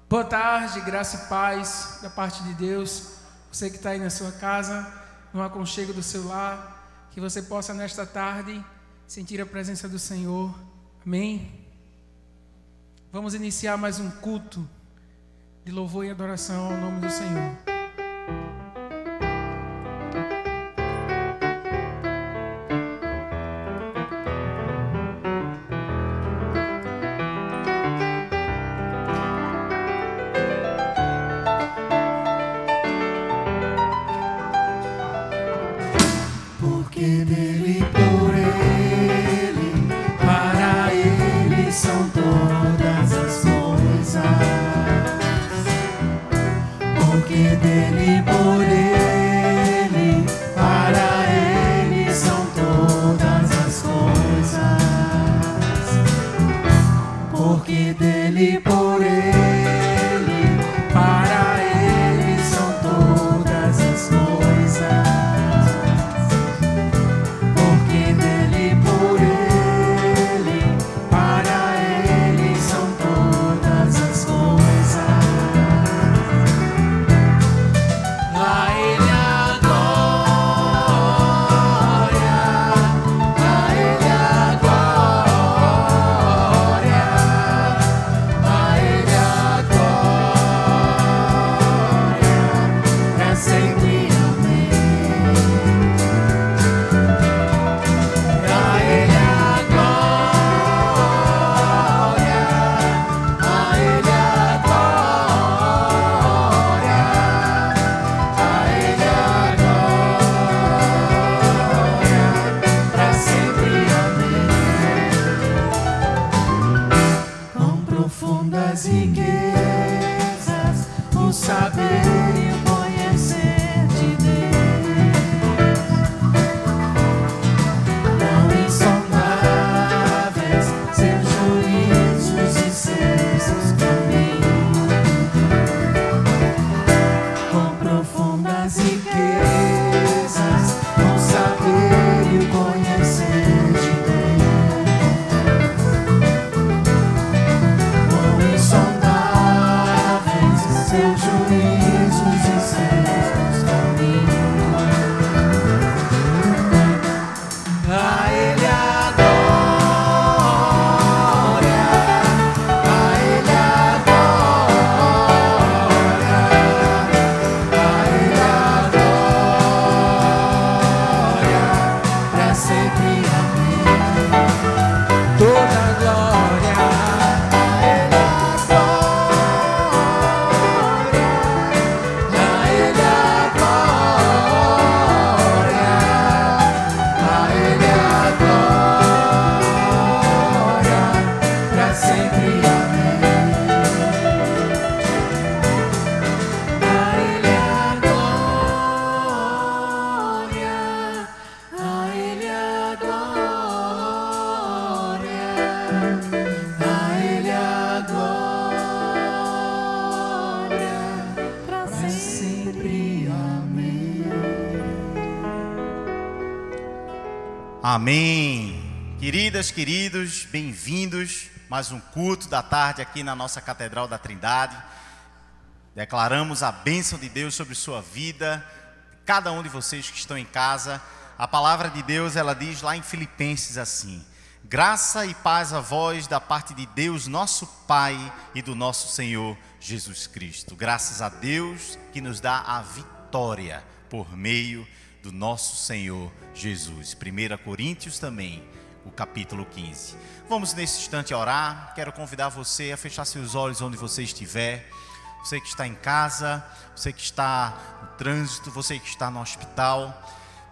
Boa tarde, graça e paz da parte de Deus. Você que está aí na sua casa, no aconchego do seu lar, que você possa nesta tarde sentir a presença do Senhor. Amém? Vamos iniciar mais um culto de louvor e adoração ao nome do Senhor. Amém. Queridas, queridos, bem-vindos. Mais um culto da tarde aqui na nossa Catedral da Trindade. Declaramos a bênção de Deus sobre sua vida, cada um de vocês que estão em casa. A palavra de Deus, ela diz lá em Filipenses assim: graça e paz a vós da parte de Deus, nosso Pai, e do nosso Senhor Jesus Cristo. Graças a Deus que nos dá a vitória por meio do nosso Senhor Jesus. 1 Coríntios também, o capítulo 15. Vamos nesse instante orar. Quero convidar você a fechar seus olhos onde você estiver. Você que está em casa, você que está no trânsito, você que está no hospital.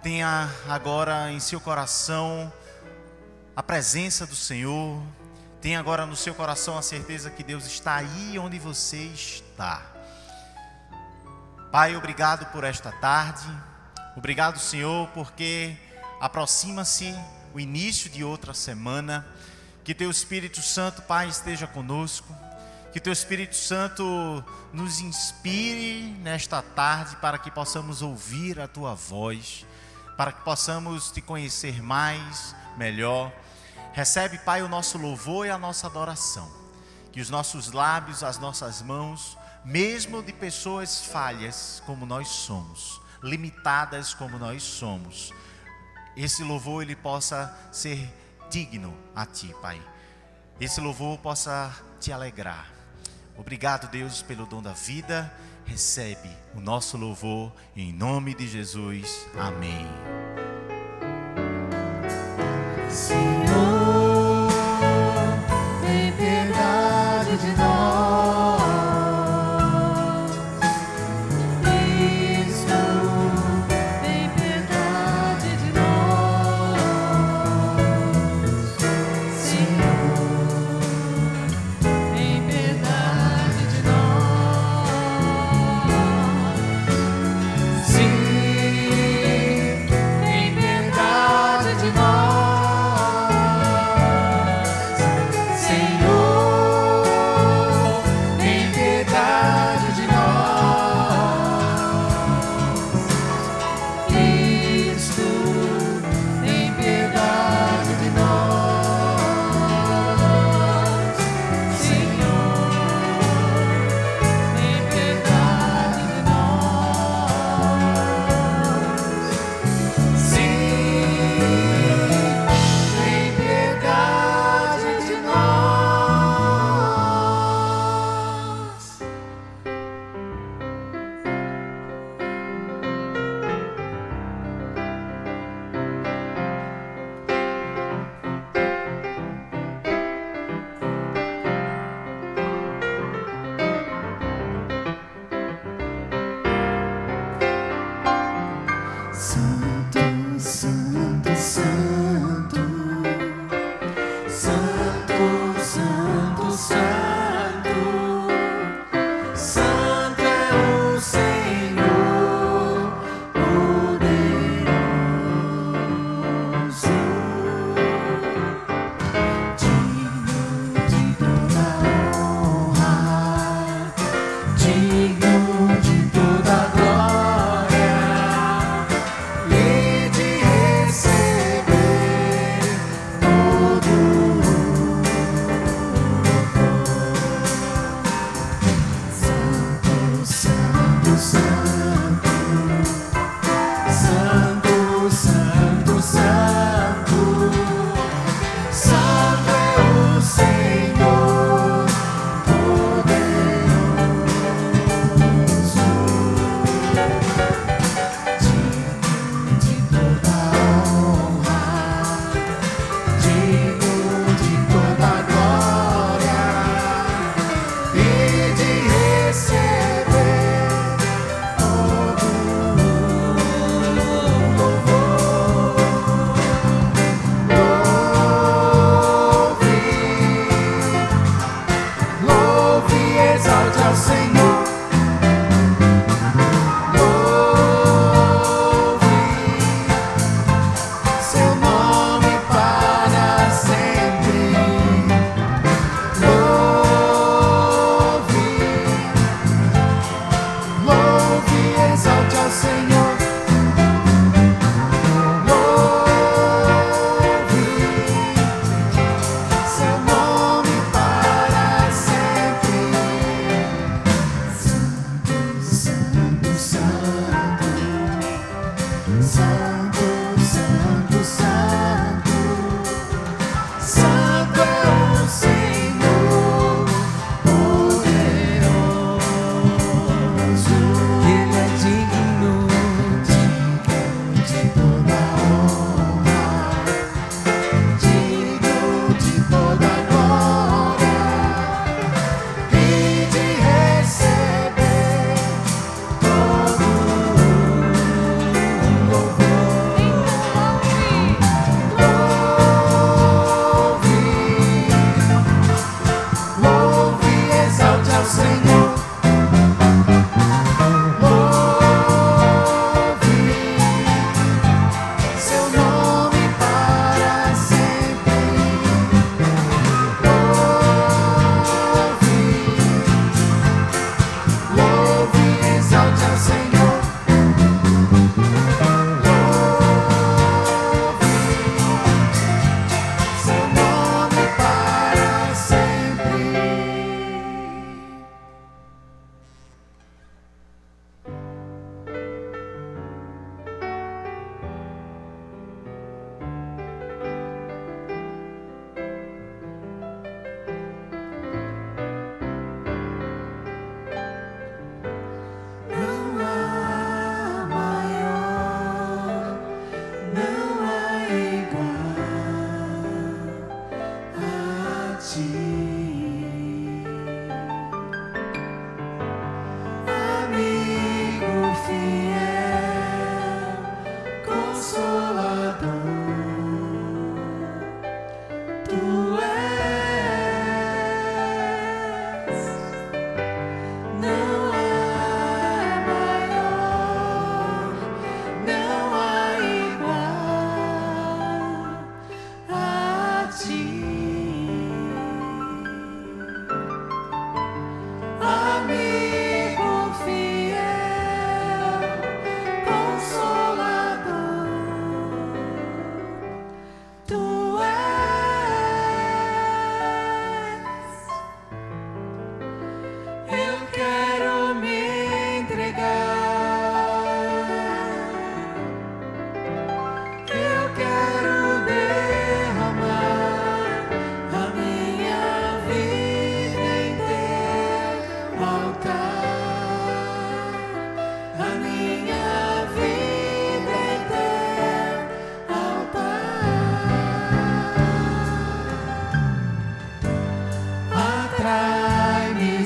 Tenha agora em seu coração a presença do Senhor. Tenha agora no seu coração a certeza que Deus está aí onde você está. Pai, obrigado por esta tarde. Obrigado, Senhor, porque aproxima-se o início de outra semana. Que Teu Espírito Santo, Pai, esteja conosco. Que Teu Espírito Santo nos inspire nesta tarde para que possamos ouvir a Tua voz, para que possamos Te conhecer mais, melhor. Recebe, Pai, o nosso louvor e a nossa adoração. que os nossos lábios, as nossas mãos, mesmo de pessoas falhas como nós somos, limitadas como nós somos, esse louvor ele possa ser digno a Ti, Pai. Esse louvor possa Te alegrar. Obrigado, Deus, pelo dom da vida. Recebe o nosso louvor em nome de Jesus. Amém. Senhor, tem piedade de nós. Cristo, tem piedade de nós. Senhor, tem piedade de nós. Sim,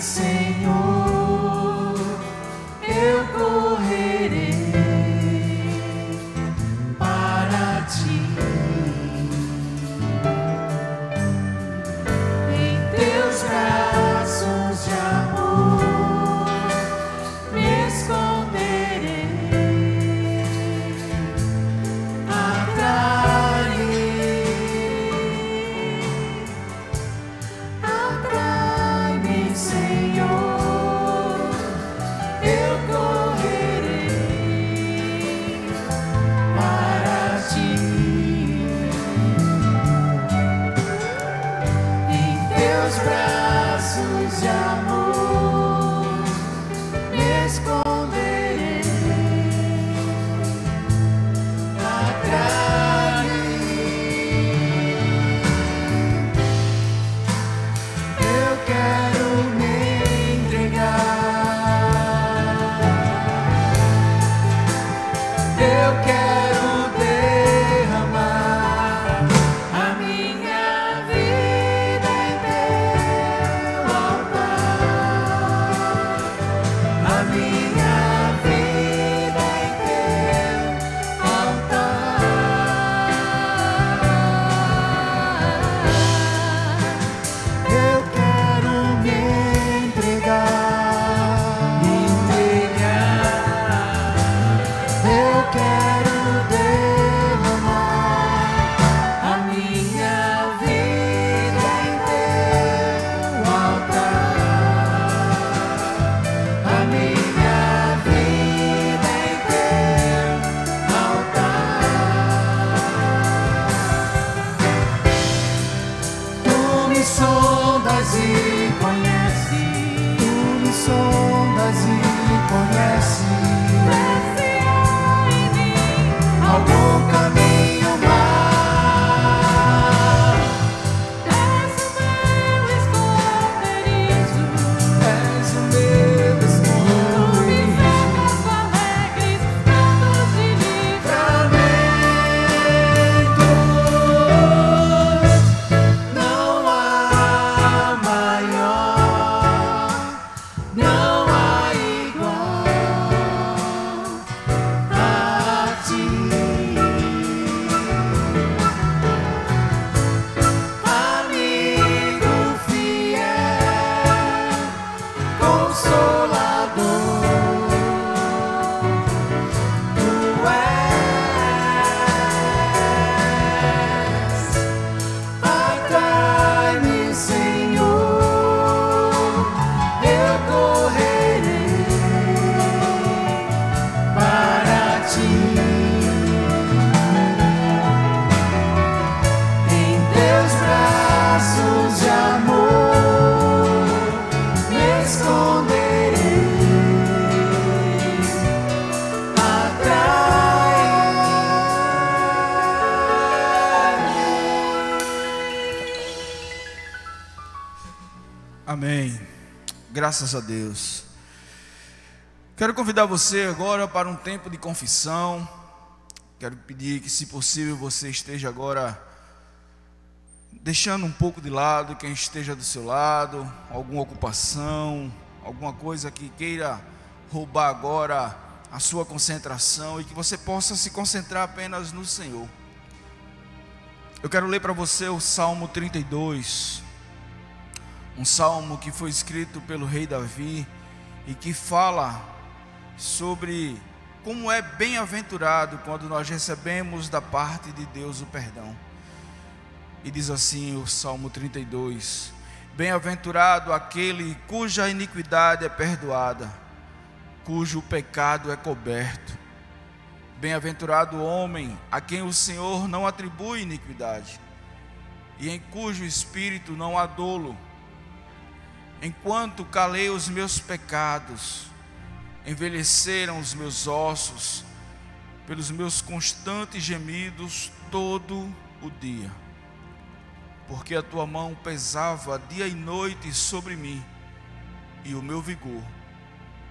Senhor, eu correrei para ti. Em teus braços de amor me esconderei. Atrai-me, Senhor, eu correrei para ti. Em teus braços de amor me esconderei. Atrai-me, eu quero me entregar. Eu quero derramar a minha vida em teu altar. A minha vida em teu altar. Eu quero me entregar, Eu quero derramar a minha vida em teu altar. A minha vida em teu altar. Tu me sondas e conheces, tu me sondas e conheces. Algum caminho mau. És o meu esconderijo, és o meu esconderijo. Alegres, cantos de livramentos. Não há maior, não há igual a ti. Amigo fiel, consolador, tu és. Atrai-me, Senhor, eu correrei para ti. Em teus braços de amor me esconderei. Amém. Graças a Deus. Quero convidar você agora para um tempo de confissão. Quero pedir que, se possível, você esteja agora deixando um pouco de lado quem esteja do seu lado, alguma ocupação, alguma coisa que queira roubar agora a sua concentração, e que você possa se concentrar apenas no Senhor. Eu quero ler para você o Salmo 32, um salmo que foi escrito pelo rei Davi e que fala sobre como é bem-aventurado quando nós recebemos da parte de Deus o perdão. E diz assim o Salmo 32: bem-aventurado aquele cuja iniquidade é perdoada, cujo pecado é coberto. Bem-aventurado o homem a quem o Senhor não atribui iniquidade, e em cujo espírito não há dolo. Enquanto calei os meus pecados, envelheceram os meus ossos pelos meus constantes gemidos todo o dia. Porque a tua mão pesava dia e noite sobre mim, e o meu vigor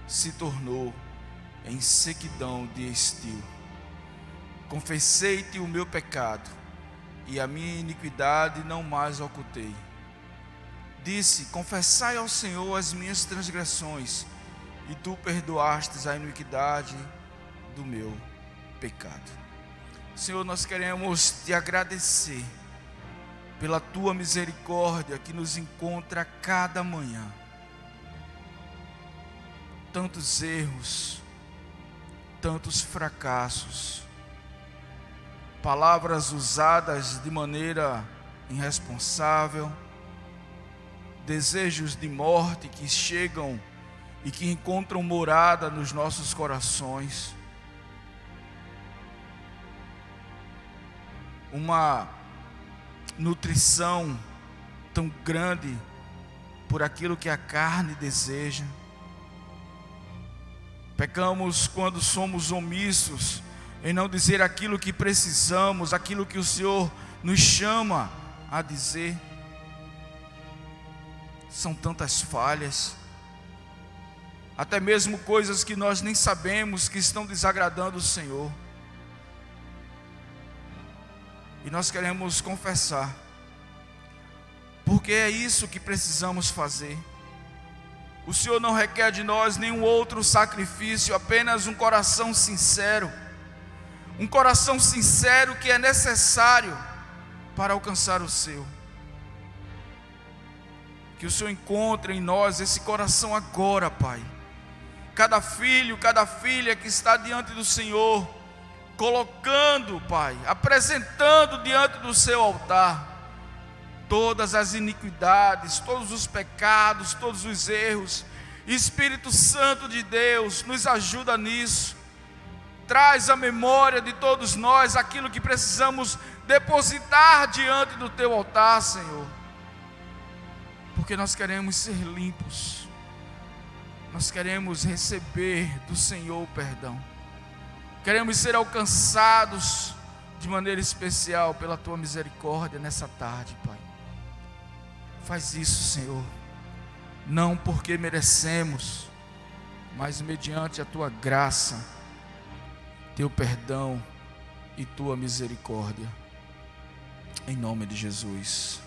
se tornou em sequidão de estio. Confessei-te o meu pecado, e a minha iniquidade não mais ocultei. disse: confessai ao Senhor as minhas transgressões, e tu perdoastes a iniquidade do meu pecado. Senhor, nós queremos te agradecer pela tua misericórdia que nos encontra a cada manhã. Tantos erros, tantos fracassos, palavras usadas de maneira irresponsável, desejos de morte que chegam e que encontram morada nos nossos corações, uma nutrição tão grande por aquilo que a carne deseja. Pecamos quando somos omissos em não dizer aquilo que precisamos, aquilo que o Senhor nos chama a dizer. São tantas falhas, até mesmo coisas que nós nem sabemos que estão desagradando o Senhor. E nós queremos confessar, porque é isso que precisamos fazer. O Senhor não requer de nós nenhum outro sacrifício, apenas um coração sincero. Um coração sincero que é necessário para alcançar o seu. Que o Senhor encontre em nós esse coração agora, Pai. Cada filho, cada filha que está diante do Senhor, colocando, Pai, apresentando diante do seu altar todas as iniquidades, todos os pecados, todos os erros. Espírito Santo de Deus, nos ajuda nisso. Traz à memória de todos nós aquilo que precisamos depositar diante do teu altar, Senhor. Porque nós queremos ser limpos. Nós queremos receber do Senhor o perdão. Queremos ser alcançados de maneira especial pela tua misericórdia nessa tarde, Pai. Faz isso, Senhor, não porque merecemos, mas mediante a tua graça, teu perdão e tua misericórdia, em nome de Jesus.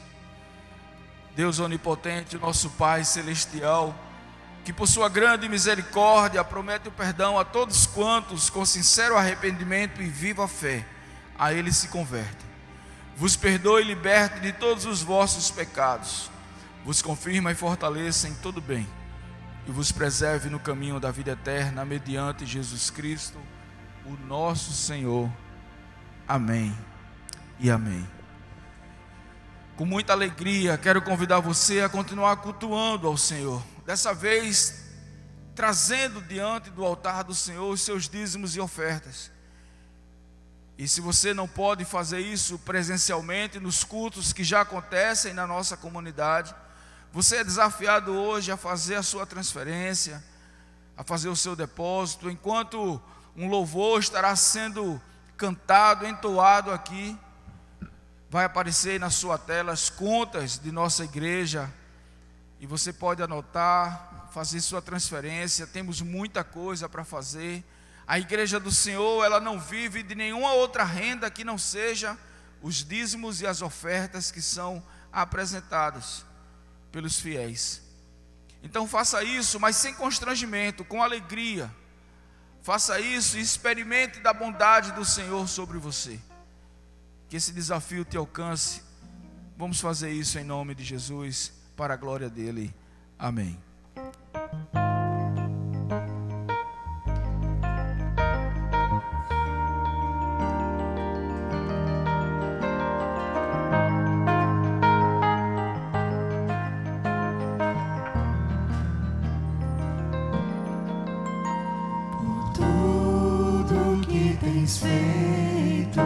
Deus onipotente, nosso Pai celestial, que por sua grande misericórdia promete o perdão a todos quantos com sincero arrependimento e viva fé a Ele se convertem. Vos perdoe e liberte de todos os vossos pecados, vos confirma e fortaleça em todo bem, e vos preserve no caminho da vida eterna, mediante Jesus Cristo, o nosso Senhor. Amém e amém. Com muita alegria, quero convidar você a continuar cultuando ao Senhor, dessa vez trazendo diante do altar do Senhor os seus dízimos e ofertas. E se você não pode fazer isso presencialmente nos cultos que já acontecem na nossa comunidade, você é desafiado hoje a fazer a sua transferência, a fazer o seu depósito, enquanto um louvor estará sendo cantado, entoado aqui. Vai aparecer na sua tela as contas de nossa igreja, e você pode anotar, fazer sua transferência. Temos muita coisa para fazer. A igreja do Senhor, ela não vive de nenhuma outra renda que não seja os dízimos e as ofertas que são apresentadas pelos fiéis. Então faça isso, mas sem constrangimento, com alegria. Faça isso e experimente da bondade do Senhor sobre você. Que esse desafio te alcance. Vamos fazer isso em nome de Jesus, para a glória dele. Amém. Feito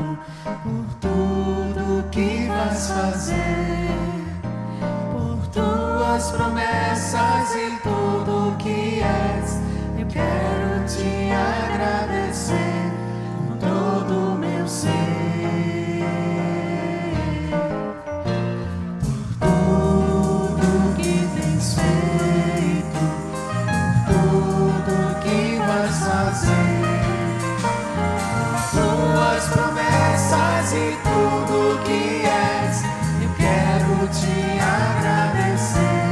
por tudo que vais fazer, por tuas promessas e tudo que és, eu quero te agradecer com todo o meu ser. Por tudo que tens feito, por tudo que vais fazer, tuas promessas e tudo que és, eu quero te agradecer.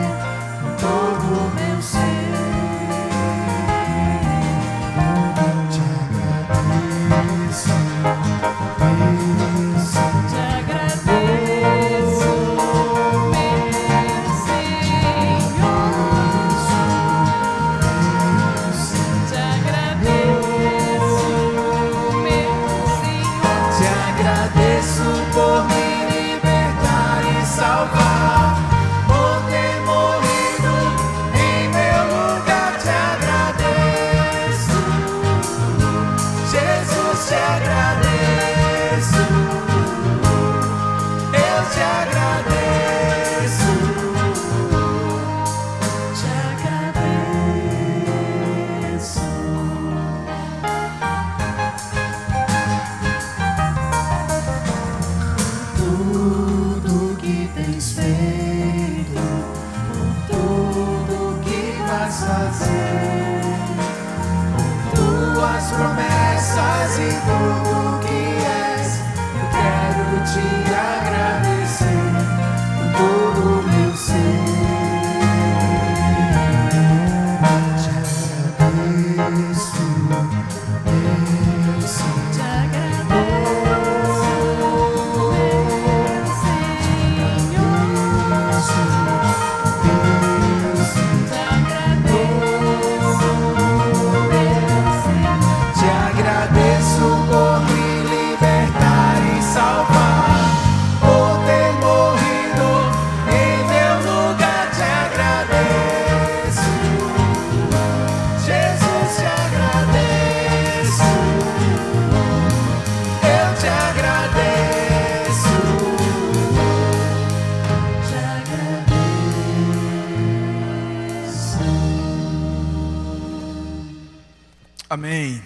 Amém.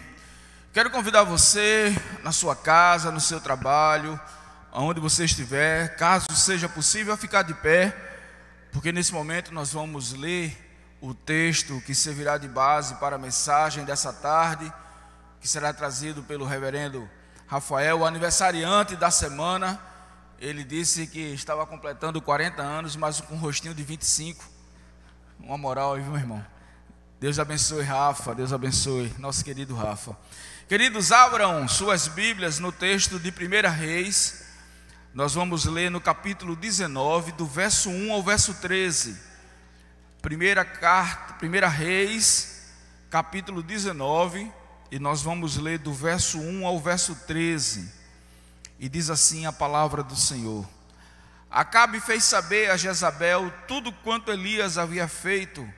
Quero convidar você, na sua casa, no seu trabalho, aonde você estiver, caso seja possível, a ficar de pé, porque nesse momento nós vamos ler o texto que servirá de base para a mensagem dessa tarde, que será trazido pelo reverendo Rafael, o aniversariante da semana. Ele disse que estava completando 40 anos, mas com um rostinho de 25. Uma moral aí, viu, irmão? Deus abençoe Rafa, Deus abençoe nosso querido Rafa. Queridos, abram suas Bíblias no texto de 1 Reis. Nós vamos ler no capítulo 19, do verso 1 ao verso 13. 1 Reis, capítulo 19, e nós vamos ler do verso 1 ao verso 13. E diz assim a palavra do Senhor: Acabe fez saber a Jezabel tudo quanto Elias havia feito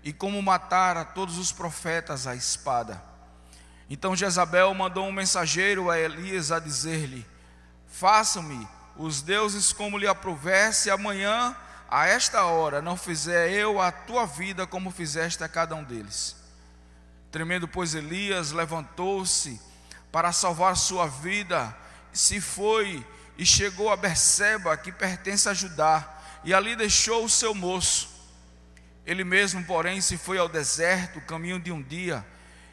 e como matara todos os profetas à espada. Então Jezabel mandou um mensageiro a Elias a dizer-lhe: Façam-me os deuses como lhe aprouver, se amanhã a esta hora não fizer eu a tua vida como fizeste a cada um deles. Tremendo, pois, Elias levantou-se para salvar sua vida, se foi e chegou a Berseba, que pertence a Judá, e ali deixou o seu moço. Ele mesmo, porém, se foi ao deserto, caminho de um dia,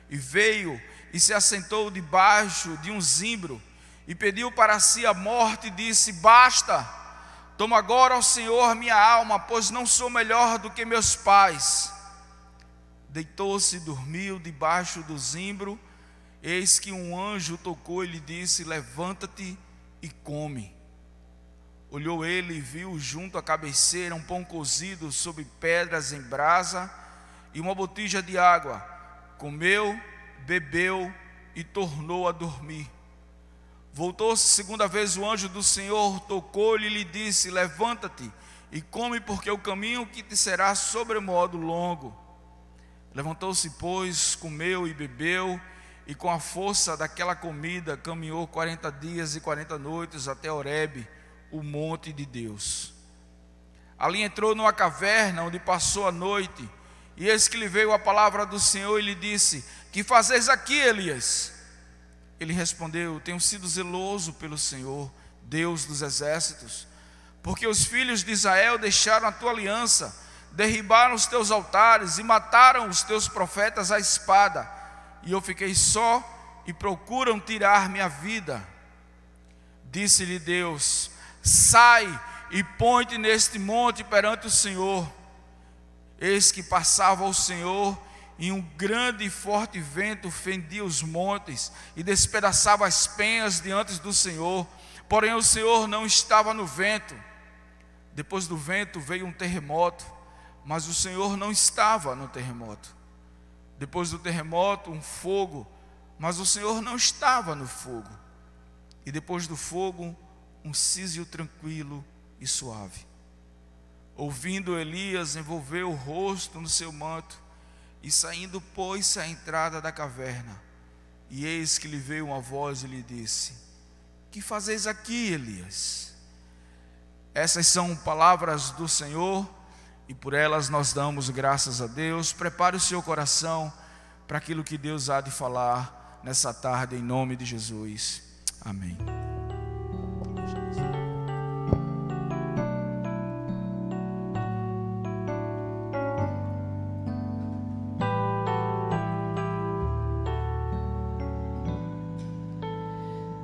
e veio e se assentou debaixo de um zimbro, e pediu para si a morte, e disse: Basta, toma agora ao Senhor minha alma, pois não sou melhor do que meus pais. Deitou-se e dormiu debaixo do zimbro. Eis que um anjo tocou e lhe disse: Levanta-te e come. Olhou ele e viu junto à cabeceira um pão cozido sobre pedras em brasa e uma botija de água. Comeu, bebeu e tornou a dormir. Voltou-se segunda vez o anjo do Senhor, tocou-lhe e lhe disse: Levanta-te e come, porque o caminho que te será sobremodo longo. Levantou-se, pois, comeu e bebeu, e com a força daquela comida caminhou 40 dias e 40 noites até Horebe, o monte de Deus. Ali entrou numa caverna onde passou a noite, e eis que lhe veio a palavra do Senhor e lhe disse: Que fazeis aqui, Elias? Ele respondeu: Tenho sido zeloso pelo Senhor, Deus dos exércitos, porque os filhos de Israel deixaram a tua aliança, derribaram os teus altares e mataram os teus profetas à espada, e eu fiquei só e procuram tirar minha vida. Disse-lhe Deus: Sai e põe-te neste monte perante o Senhor. Eis que passava o Senhor, e um grande e forte vento fendia os montes e despedaçava as penhas diante do Senhor, porém o Senhor não estava no vento. Depois do vento veio um terremoto, mas o Senhor não estava no terremoto. Depois do terremoto, um fogo, mas o Senhor não estava no fogo. E depois do fogo, um sísio tranquilo e suave. Ouvindo, Elias envolveu o rosto no seu manto e saindo pôs-se à entrada da caverna. E eis que lhe veio uma voz e lhe disse: Que fazeis aqui, Elias? Essas são palavras do Senhor, e por elas nós damos graças a Deus. Prepare o seu coração para aquilo que Deus há de falar nessa tarde, em nome de Jesus. Amém.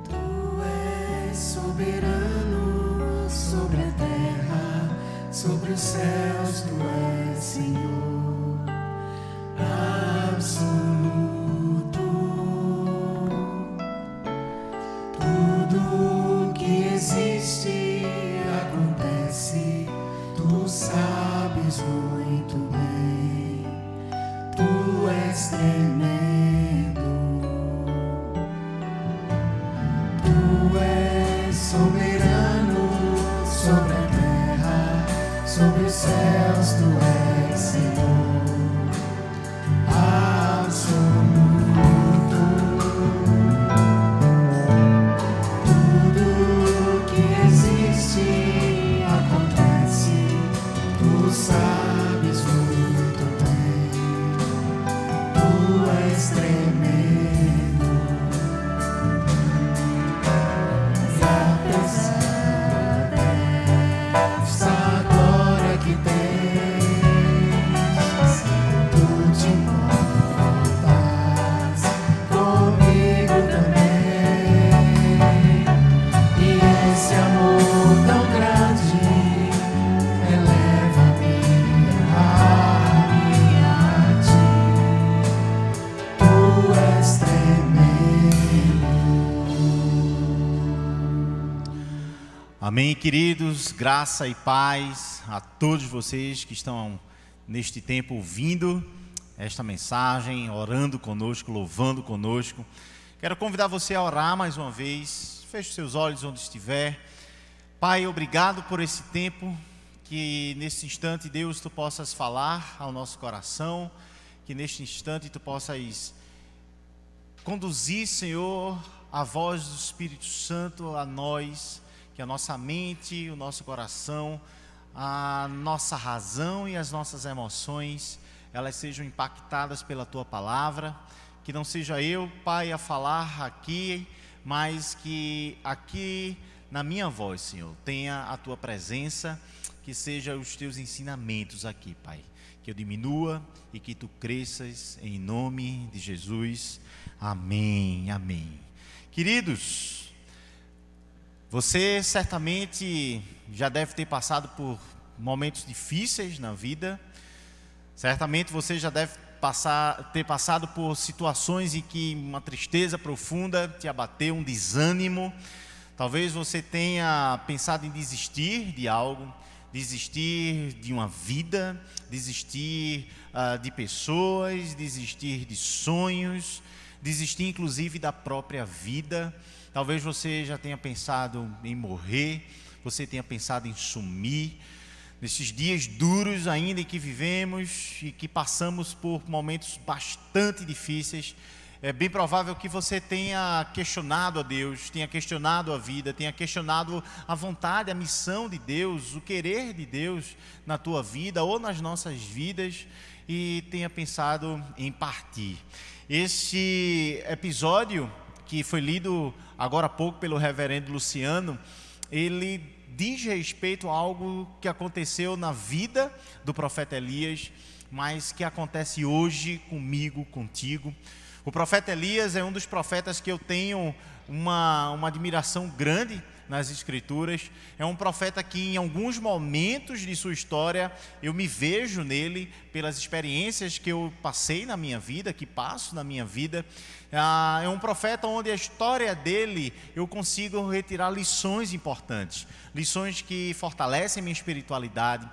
Tu és soberano sobre a terra, sobre os céus, tu és Senhor absoluto. Tudo que existe acontece, tu sabes muito bem. Tu és tremendo. Tu és soberano sobre a terra, sobre os céus, tu és Senhor absoluto. Tudo que existe acontece, tu sabes muito bem. Tu és tremendo. Amém, queridos, graça e paz a todos vocês que estão neste tempo ouvindo esta mensagem, orando conosco, louvando conosco. Quero convidar você a orar mais uma vez. Feche seus olhos onde estiver. Pai, obrigado por esse tempo, que nesse instante, Deus, Tu possas falar ao nosso coração, que neste instante Tu possas conduzir, Senhor, a voz do Espírito Santo a nós, que a nossa mente, o nosso coração, a nossa razão e as nossas emoções, elas sejam impactadas pela Tua palavra, que não seja eu, Pai, a falar aqui, mas que aqui na minha voz, Senhor, tenha a Tua presença, que sejam os Teus ensinamentos aqui, Pai, que eu diminua e que Tu cresças em nome de Jesus, amém, amém. Queridos, você certamente já deve ter passado por momentos difíceis na vida. Certamente você já deve ter passado por situações em que uma tristeza profunda te abateu, um desânimo. Talvez você tenha pensado em desistir de algo, desistir de uma vida, desistir de pessoas, desistir de sonhos, desistir inclusive da própria vida. Talvez você já tenha pensado em morrer, você tenha pensado em sumir. Nesses dias duros ainda em que vivemos e que passamos por momentos bastante difíceis, é bem provável que você tenha questionado a Deus, tenha questionado a vida, tenha questionado a vontade, a missão de Deus, o querer de Deus na tua vida ou nas nossas vidas, e tenha pensado em partir. Este episódio que foi lido agora há pouco pelo reverendo Luciano, ele diz respeito a algo que aconteceu na vida do profeta Elias, mas que acontece hoje comigo, contigo. O profeta Elias é um dos profetas que eu tenho uma admiração grande nas Escrituras. É um profeta que em alguns momentos de sua história eu me vejo nele, pelas experiências que eu passei na minha vida, que passo na minha vida. É um profeta onde a história dele eu consigo retirar lições importantes, lições que fortalecem minha espiritualidade,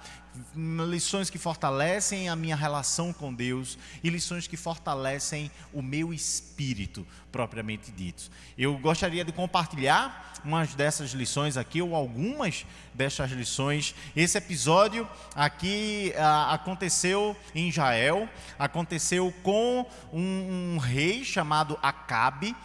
lições que fortalecem a minha relação com Deus e lições que fortalecem o meu espírito, propriamente dito. Eu gostaria de compartilhar umas dessas lições aqui, ou algumas dessas lições. Esse episódio aqui aconteceu em Israel, aconteceu com um rei chamado Acabe.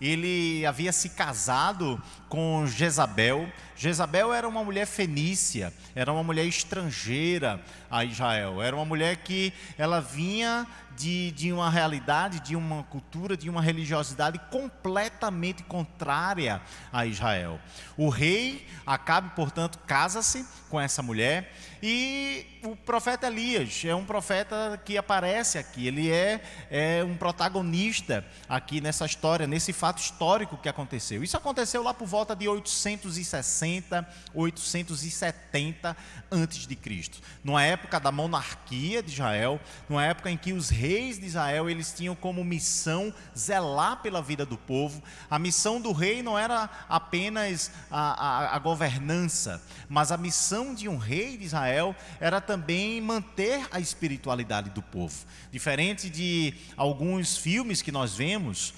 Ele havia se casado com Jezabel. Jezabel era uma mulher fenícia, era uma mulher estrangeira a Israel, era uma mulher que ela vinha de uma realidade, de uma cultura, de uma religiosidade completamente contrária a Israel. O rei Acabe, portanto, casa-se com essa mulher, e o profeta Elias é um profeta que aparece aqui, ele é um protagonista aqui nessa história, nesse fato histórico que aconteceu. Isso aconteceu lá por volta de 860, 870 antes de Cristo, numa época da monarquia de Israel, numa época em que os reis de Israel, eles tinham como missão zelar pela vida do povo. A missão do rei não era apenas a governança, mas a missão de um rei de Israel era também manter a espiritualidade do povo. Diferente de alguns filmes que nós vemos,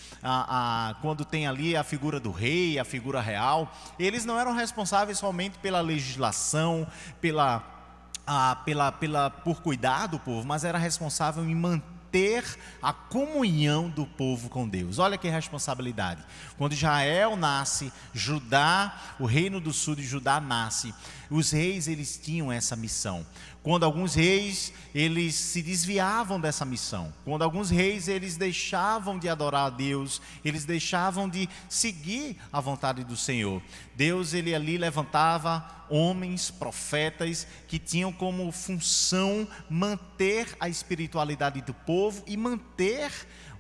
quando tem ali a figura do rei, a figura real, eles não eram responsáveis somente pela legislação, por cuidar do povo, mas era responsável em manter a comunhão do povo com Deus. Olha que responsabilidade. Quando Israel nasce, Judá, o reino do sul de Judá nasce, os reis, eles tinham essa missão. Quando alguns reis, eles se desviavam dessa missão, quando alguns reis, eles deixavam de adorar a Deus, eles deixavam de seguir a vontade do Senhor, Deus, ele ali levantava homens, profetas, que tinham como função manter a espiritualidade do povo povo e manter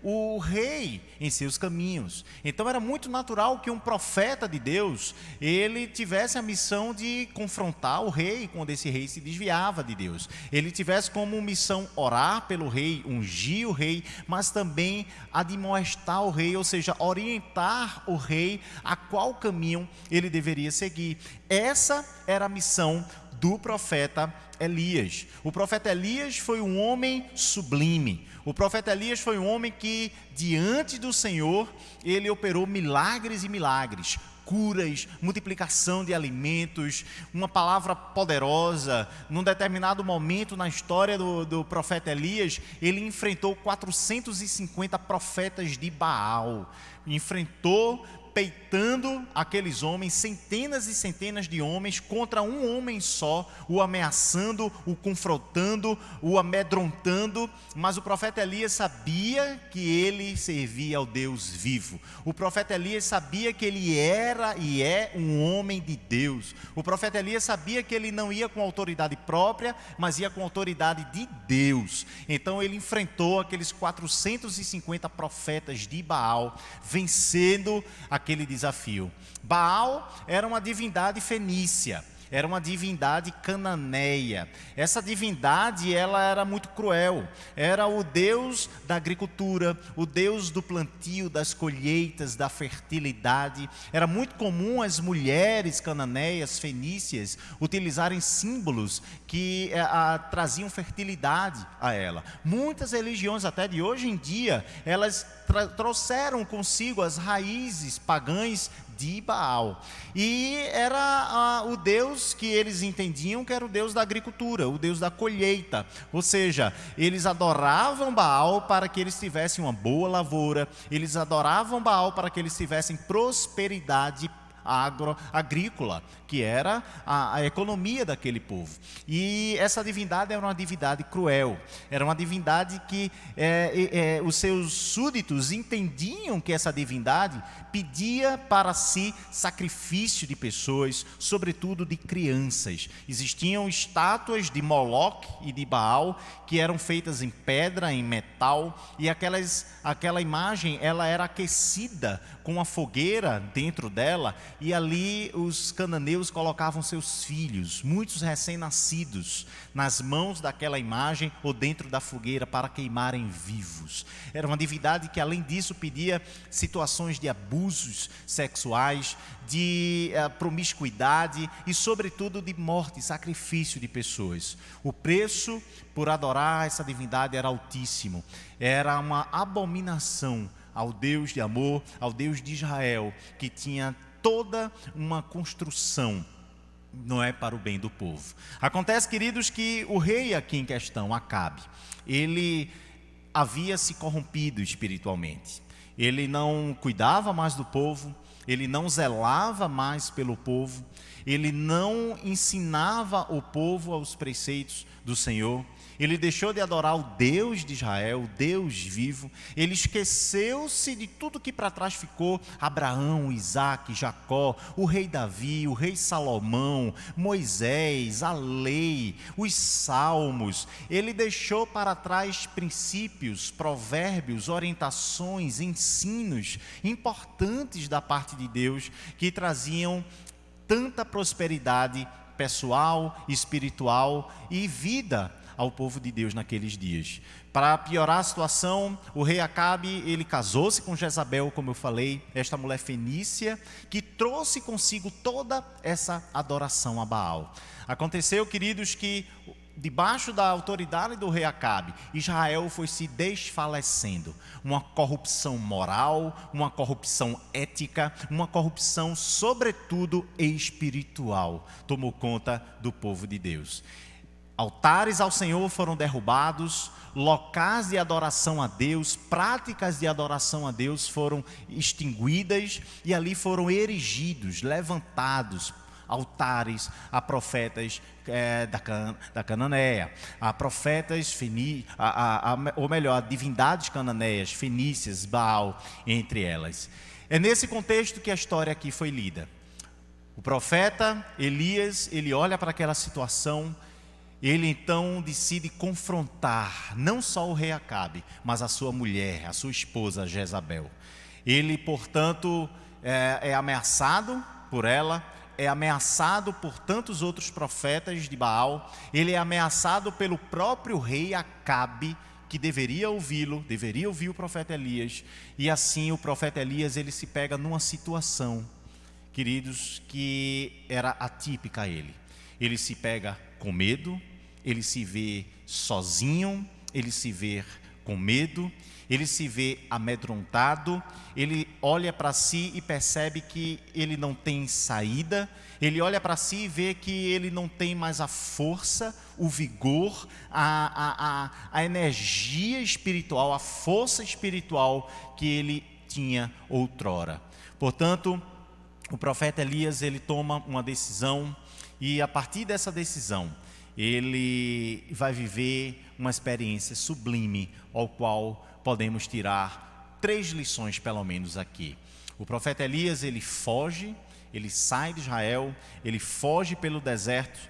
o rei em seus caminhos. Então era muito natural que um profeta de Deus, ele tivesse a missão de confrontar o rei quando esse rei se desviava de Deus. Ele tivesse como missão orar pelo rei, ungir o rei, mas também admoestar o rei, ou seja, orientar o rei a qual caminho ele deveria seguir. Essa era a missão do profeta Elias. O profeta Elias foi um homem sublime. O profeta Elias foi um homem que, diante do Senhor, ele operou milagres e milagres, curas, multiplicação de alimentos, uma palavra poderosa. Num determinado momento na história do profeta Elias, ele enfrentou 450 profetas de Baal. Enfrentou, peitando aqueles homens, centenas e centenas de homens contra um homem só, o ameaçando, o confrontando, o amedrontando. Mas o profeta Elias sabia que ele servia ao Deus vivo. O profeta Elias sabia que ele era e é um homem de Deus. O profeta Elias sabia que ele não ia com autoridade própria, mas ia com autoridade de Deus. Então ele enfrentou aqueles 450 profetas de Baal, vencendo aquele desafio. Baal era uma divindade fenícia, era uma divindade cananeia. Essa divindade, ela era muito cruel. Era o deus da agricultura, o deus do plantio, das colheitas, da fertilidade. Era muito comum as mulheres cananeias, fenícias, utilizarem símbolos que traziam fertilidade a ela. Muitas religiões, até de hoje em dia, elas trouxeram consigo as raízes pagãs de Baal. E era o Deus que eles entendiam que era o Deus da agricultura, o Deus da colheita. Ou seja, eles adoravam Baal para que eles tivessem uma boa lavoura, eles adoravam Baal para que eles tivessem prosperidade agrícola, que era a economia daquele povo. E essa divindade era uma divindade cruel, era uma divindade que os seus súditos entendiam que essa divindade pedia para si sacrifício de pessoas, sobretudo de crianças. Existiam estátuas de Moloque e de Baal que eram feitas em pedra, em metal, e aquela imagem, ela era aquecida com uma fogueira dentro dela, e ali os cananeus colocavam seus filhos, muitos recém-nascidos, nas mãos daquela imagem ou dentro da fogueira para queimarem vivos. Era uma divindade que, além disso, pedia situações de abusos sexuais, de promiscuidade e, sobretudo, de morte, sacrifício de pessoas. O preço por adorar essa divindade era altíssimo. Era uma abominação ao Deus de amor, ao Deus de Israel, que tinha toda uma construção, não é, para o bem do povo. Acontece, queridos, que o rei aqui em questão, Acabe, ele havia se corrompido espiritualmente. Ele não cuidava mais do povo, ele não zelava mais pelo povo, ele não ensinava o povo aos preceitos do Senhor. Ele deixou de adorar o Deus de Israel, o Deus vivo. Ele esqueceu-se de tudo que para trás ficou: Abraão, Isaque, Jacó, o rei Davi, o rei Salomão, Moisés, a lei, os salmos. Ele deixou para trás princípios, provérbios, orientações, ensinos importantes da parte de Deus, que traziam tanta prosperidade pessoal, espiritual e vida ao povo de Deus naqueles dias. Para piorar a situação, o rei Acabe, ele casou-se com Jezabel, como eu falei, esta mulher fenícia, que trouxe consigo toda essa adoração a Baal. Aconteceu, queridos, que debaixo da autoridade do rei Acabe, Israel foi se desfalecendo. Uma corrupção moral, uma corrupção ética, uma corrupção, sobretudo, espiritual, tomou conta do povo de Deus. Altares ao Senhor foram derrubados, locais de adoração a Deus, práticas de adoração a Deus foram extinguidas, e ali foram erigidos, levantados altares a profetas da Cananéia, a profetas ou melhor, a divindades cananeias, fenícias, Baal, entre elas. É nesse contexto que a história aqui foi lida. O profeta Elias, ele olha para aquela situação ele então decide confrontar não só o rei Acabe, mas a sua mulher, a sua esposa Jezabel. Ele, portanto, é ameaçado por ela, é ameaçado por tantos outros profetas de Baal, ele é ameaçado pelo próprio rei Acabe, que deveria ouvi-lo, deveria ouvir o profeta Elias, e assim o profeta Elias ele se pega numa situação, queridos, que era atípica a ele. Ele se pega com medo, ele se vê sozinho, ele se vê com medo, ele se vê amedrontado, ele olha para si e percebe que ele não tem saída, ele olha para si e vê que ele não tem mais a força, o vigor, a energia espiritual, a força espiritual que ele tinha outrora. Portanto, o profeta Elias ele toma uma decisão e a partir dessa decisão ele vai viver uma experiência sublime, ao qual podemos tirar 3 lições pelo menos aqui. O profeta Elias ele foge, ele sai de Israel, ele foge pelo deserto,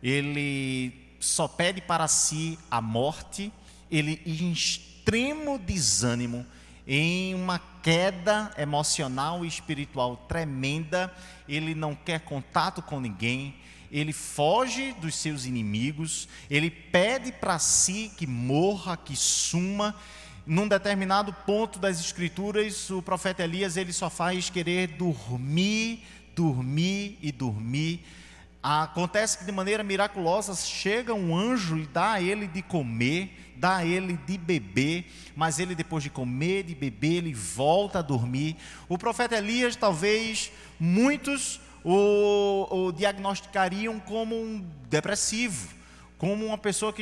ele só pede para si a morte, ele em extremo desânimo, em uma queda emocional e espiritual tremenda, ele não quer contato com ninguém, ele foge dos seus inimigos, ele pede para si que morra, que suma. Num determinado ponto das escrituras, o profeta Elias ele só faz querer dormir, dormir e dormir. Acontece que de maneira miraculosa chega um anjo e dá a ele de comer, dá a ele de beber, mas ele depois de comer, de beber, ele volta a dormir. O profeta Elias, talvez muitos o diagnosticariam como um depressivo, como uma pessoa que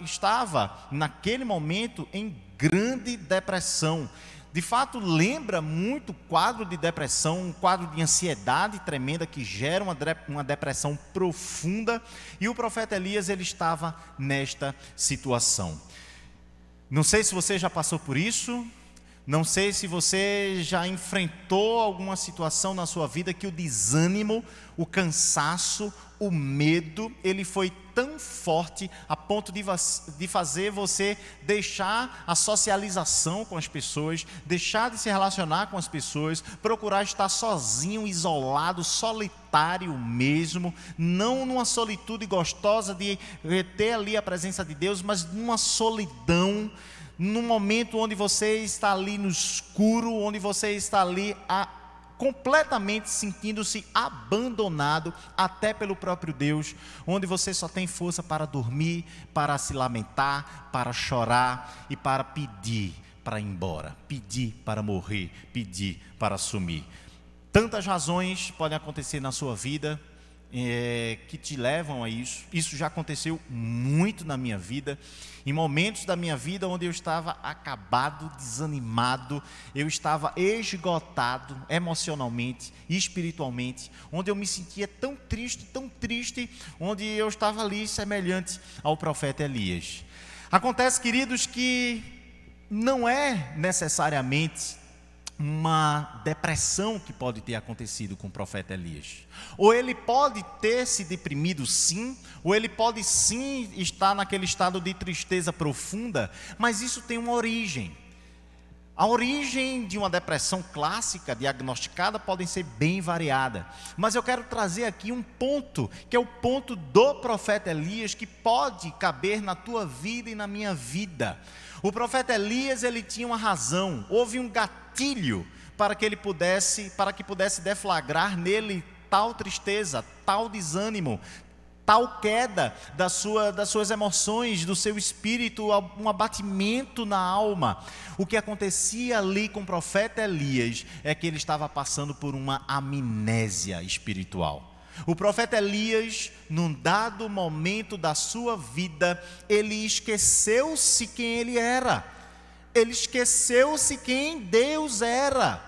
estava naquele momento em grande depressão. De fato, lembra muito o quadro de depressão, um quadro de ansiedade tremenda que gera uma depressão profunda, e o profeta Elias ele estava nesta situação. Não sei se você já passou por isso, não sei se você já enfrentou alguma situação na sua vida que o desânimo, o cansaço, o medo, ele foi tão forte a ponto de fazer você deixar a socialização com as pessoas, deixar de se relacionar com as pessoas, procurar estar sozinho, isolado, solitário mesmo, não numa solitude gostosa de reter ali a presença de Deus, mas numa solidão, num momento onde você está ali no escuro, onde você está ali completamente sentindo-se abandonado até pelo próprio Deus, onde você só tem força para dormir, para se lamentar, para chorar e para pedir para ir embora, pedir para morrer, pedir para sumir. Tantas razões podem acontecer na sua vida que te levam a isso. Isso já aconteceu muito na minha vida, em momentos da minha vida onde eu estava acabado, desanimado, eu estava esgotado emocionalmente e espiritualmente, onde eu me sentia tão triste, onde eu estava ali semelhante ao profeta Elias. Acontece, queridos, que não é necessariamente uma depressão que pode ter acontecido com o profeta Elias. Ou ele pode ter se deprimido sim, ou ele pode sim estar naquele estado de tristeza profunda, mas isso tem uma origem. A origem de uma depressão clássica, diagnosticada, podem ser bem variadas. Mas eu quero trazer aqui um ponto, que é o ponto do profeta Elias, que pode caber na tua vida e na minha vida. O profeta Elias, ele tinha uma razão, houve um gatilho para que pudesse deflagrar nele tal tristeza, tal desânimo, tal queda das suas emoções, do seu espírito, um abatimento na alma. O que acontecia ali com o profeta Elias é que ele estava passando por uma amnésia espiritual. O profeta Elias, num dado momento da sua vida, ele esqueceu-se quem ele era, ele esqueceu-se quem Deus era,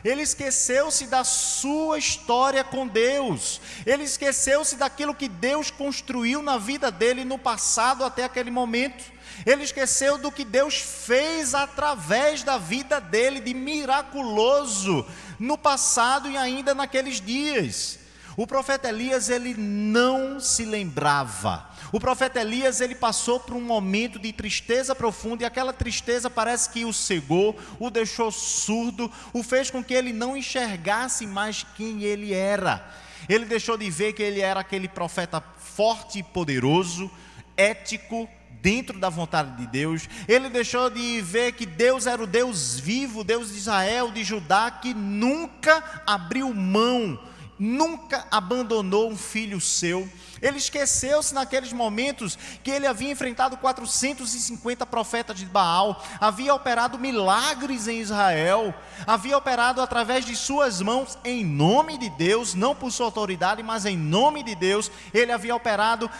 ele esqueceu-se da sua história com Deus, ele esqueceu-se daquilo que Deus construiu na vida dele no passado até aquele momento, ele esqueceu do que Deus fez através da vida dele de miraculoso no passado e ainda naqueles dias. O profeta Elias, ele não se lembrava. O profeta Elias, ele passou por um momento de tristeza profunda, e aquela tristeza parece que o cegou, o deixou surdo, o fez com que ele não enxergasse mais quem ele era. Ele deixou de ver que ele era aquele profeta forte e poderoso, ético, dentro da vontade de Deus. Ele deixou de ver que Deus era o Deus vivo, o Deus de Israel, de Judá, que nunca abriu mão, nunca abandonou um filho seu. Ele esqueceu-se naqueles momentos que ele havia enfrentado 450 profetas de Baal, havia operado milagres em Israel, havia operado através de suas mãos em nome de Deus, não por sua autoridade, mas em nome de Deus. Ele havia operado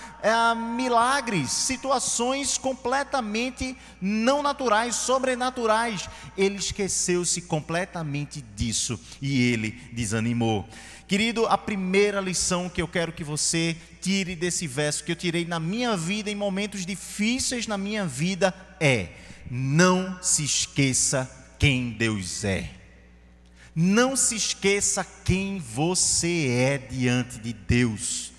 milagres, situações completamente não naturais, sobrenaturais. Ele esqueceu-se completamente disso e ele desanimou. Querido, a primeira lição que eu quero que você tire desse verso, que eu tirei na minha vida, em momentos difíceis na minha vida, é: não se esqueça quem Deus é. Não se esqueça quem você é diante de Deus.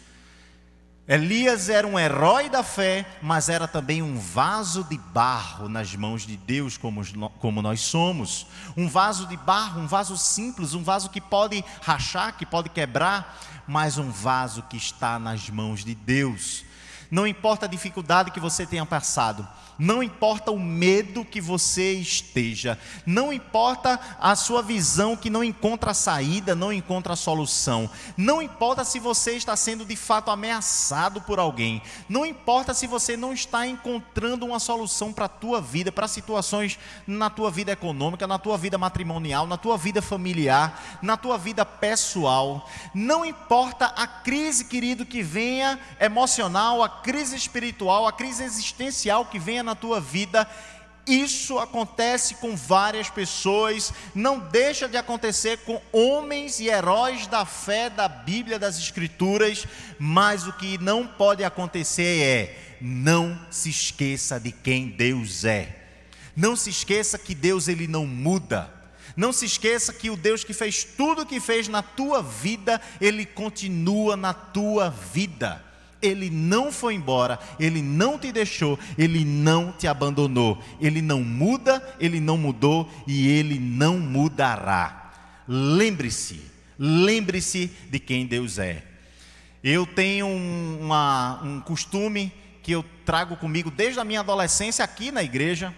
Elias era um herói da fé, mas era também um vaso de barro nas mãos de Deus, como nós somos. Um vaso de barro, um vaso simples, um vaso que pode rachar, que pode quebrar, mas um vaso que está nas mãos de Deus. Não importa a dificuldade que você tenha passado, não importa o medo que você esteja, não importa a sua visão que não encontra saída, não encontra solução, não importa se você está sendo de fato ameaçado por alguém, não importa se você não está encontrando uma solução para a tua vida, para situações na tua vida econômica, na tua vida matrimonial, na tua vida familiar, na tua vida pessoal, não importa a crise, querido, que venha emocional, a crise espiritual, a crise existencial que venha na tua vida. Isso acontece com várias pessoas, não deixa de acontecer com homens e heróis da fé, da Bíblia, das Escrituras, mas o que não pode acontecer é: não se esqueça de quem Deus é. Não se esqueça que Deus, ele não muda. Não se esqueça que o Deus que fez tudo o que fez na tua vida, ele continua na tua vida. Ele não foi embora, ele não te deixou, ele não te abandonou. Ele não muda, ele não mudou e ele não mudará. Lembre-se de quem Deus é. Eu tenho um costume que eu trago comigo desde a minha adolescência aqui na igreja.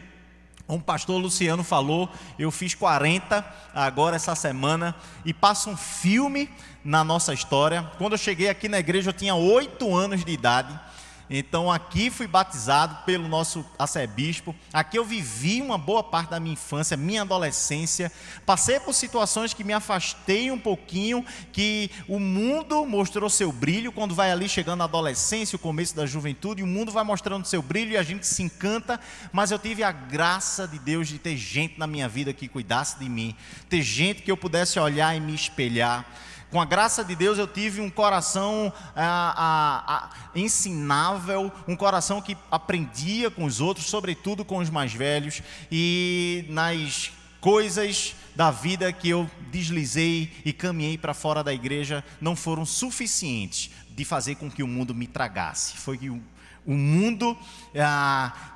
Um pastor Luciano falou, eu fiz 40 agora essa semana, e passa um filme na nossa história. Quando eu cheguei aqui na igreja eu tinha 8 anos de idade, então aqui fui batizado pelo nosso arcebispo. Aqui eu vivi uma boa parte da minha infância, minha adolescência, passei por situações que me afastei um pouquinho, que o mundo mostrou seu brilho, quando vai ali chegando a adolescência, o começo da juventude, o mundo vai mostrando seu brilho e a gente se encanta, mas eu tive a graça de Deus de ter gente na minha vida que cuidasse de mim, ter gente que eu pudesse olhar e me espelhar. Com a graça de Deus eu tive um coração ensinável, um coração que aprendia com os outros, sobretudo com os mais velhos, e nas coisas da vida que eu deslizei e caminhei para fora da igreja não foram suficientes de fazer com que o mundo me tragasse. Foi que o mundo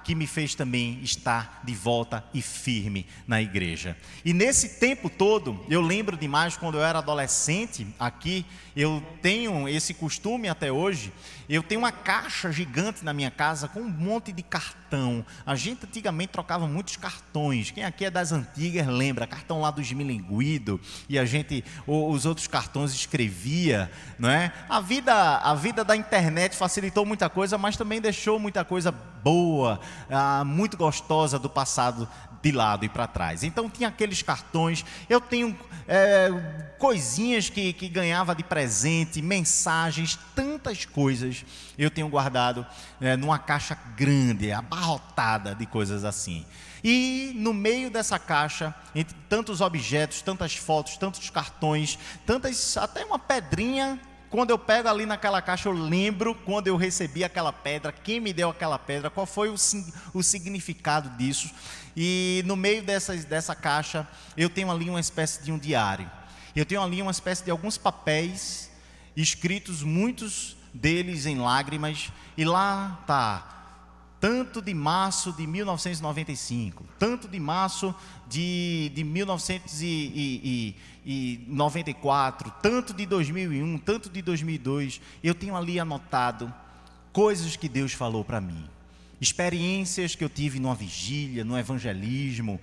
que me fez também estar de volta e firme na igreja. E nesse tempo todo, eu lembro demais quando eu era adolescente aqui, eu tenho esse costume até hoje, eu tenho uma caixa gigante na minha casa com um monte de cartão. A gente antigamente trocava muitos cartões. Quem aqui é das antigas lembra, cartão lá do Esmilinguido, e a gente, os outros cartões escrevia, não é? A vida da internet facilitou muita coisa, mas também deixou muita coisa boa, muito gostosa do passado de lado e para trás. Então tinha aqueles cartões, eu tenho coisinhas que ganhava de presente, mensagens, tantas coisas eu tenho guardado numa caixa grande, abarrotada de coisas assim. E no meio dessa caixa, entre tantos objetos, tantas fotos, tantos cartões, até uma pedrinha. Quando eu pego ali naquela caixa, eu lembro quando eu recebi aquela pedra, quem me deu aquela pedra, qual foi o significado disso. E no meio dessa caixa, eu tenho ali uma espécie de um diário. Eu tenho ali uma espécie de alguns papéis escritos muitos deles em lágrimas, e lá está, tanto de março de 1995, tanto de março de 1994, tanto de 2001, tanto de 2002, eu tenho ali anotado coisas que Deus falou para mim. Experiências que eu tive numa vigília, no evangelismo,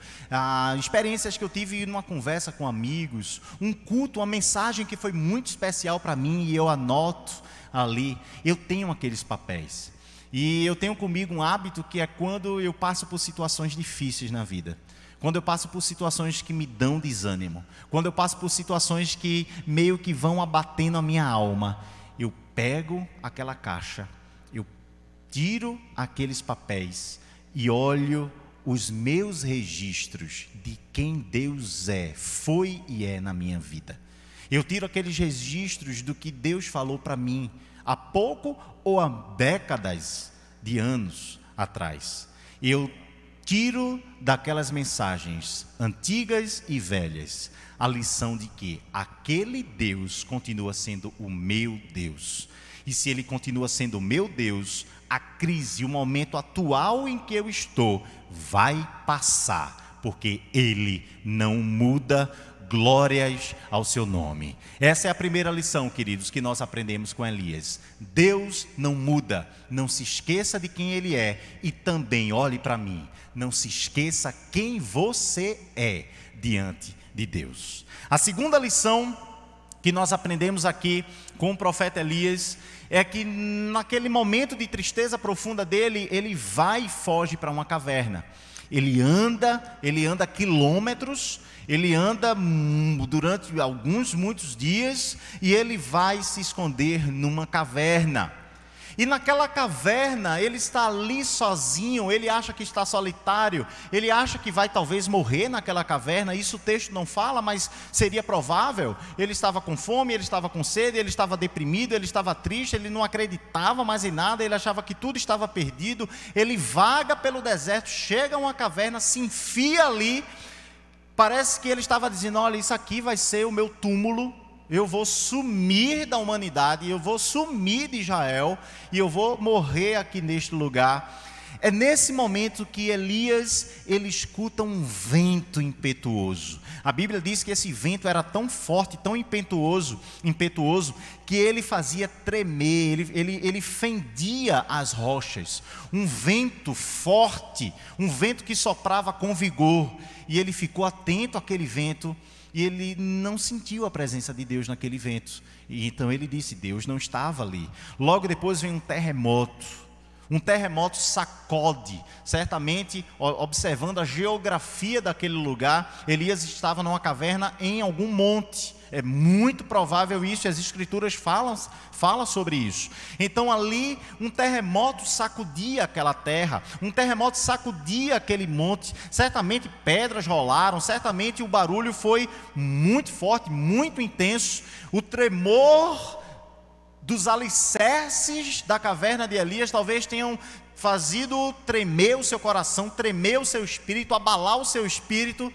experiências que eu tive numa conversa com amigos, um culto, uma mensagem que foi muito especial para mim e eu anoto ali. Eu tenho aqueles papéis. E eu tenho comigo um hábito que é quando eu passo por situações difíceis na vida. Quando eu passo por situações que me dão desânimo. Quando eu passo por situações que meio que vão abatendo a minha alma. Eu pego aquela caixa, tiro aqueles papéis e olho os meus registros de quem Deus é, foi e é na minha vida. Eu tiro aqueles registros do que Deus falou para mim há pouco ou há décadas de anos atrás. Eu tiro daquelas mensagens antigas e velhas a lição de que aquele Deus continua sendo o meu Deus. E se Ele continua sendo o meu Deus, a crise, o momento atual em que eu estou, vai passar, porque Ele não muda. Glórias ao seu nome. Essa é a primeira lição, queridos, que nós aprendemos com Elias. Deus não muda. Não se esqueça de quem Ele é. E também, olhe para mim, não se esqueça quem você é diante de Deus. A segunda lição que nós aprendemos aqui com o profeta Elias é que naquele momento de tristeza profunda dele, ele vai e foge para uma caverna. Ele anda quilômetros, ele anda durante muitos dias, e ele vai se esconder numa caverna. E naquela caverna, ele está ali sozinho, ele acha que está solitário, ele acha que vai talvez morrer naquela caverna. Isso o texto não fala, mas seria provável. Ele estava com fome, ele estava com sede, ele estava deprimido, ele estava triste, ele não acreditava mais em nada, ele achava que tudo estava perdido. Ele vaga pelo deserto, chega a uma caverna, se enfia ali. Parece que ele estava dizendo: olha, isso aqui vai ser o meu túmulo. Eu vou sumir da humanidade, eu vou sumir de Israel e eu vou morrer aqui neste lugar. É nesse momento que Elias, ele escuta um vento impetuoso. A Bíblia diz que esse vento era tão forte, tão impetuoso, que ele fazia tremer, ele fendia as rochas. Um vento forte, um vento que soprava com vigor. E ele ficou atento àquele vento. E ele não sentiu a presença de Deus naquele vento. E então ele disse: Deus não estava ali. Logo depois vem um terremoto. Um terremoto sacode. Certamente, observando a geografia daquele lugar, Elias estava numa caverna em algum monte. É muito provável isso, as escrituras falam sobre isso. Então ali um terremoto sacudia aquela terra, um terremoto sacudia aquele monte. Certamente pedras rolaram, certamente o barulho foi muito forte, muito intenso. O tremor dos alicerces da caverna de Elias talvez tenham fazido tremer o seu coração, tremer o seu espírito, abalar o seu espírito.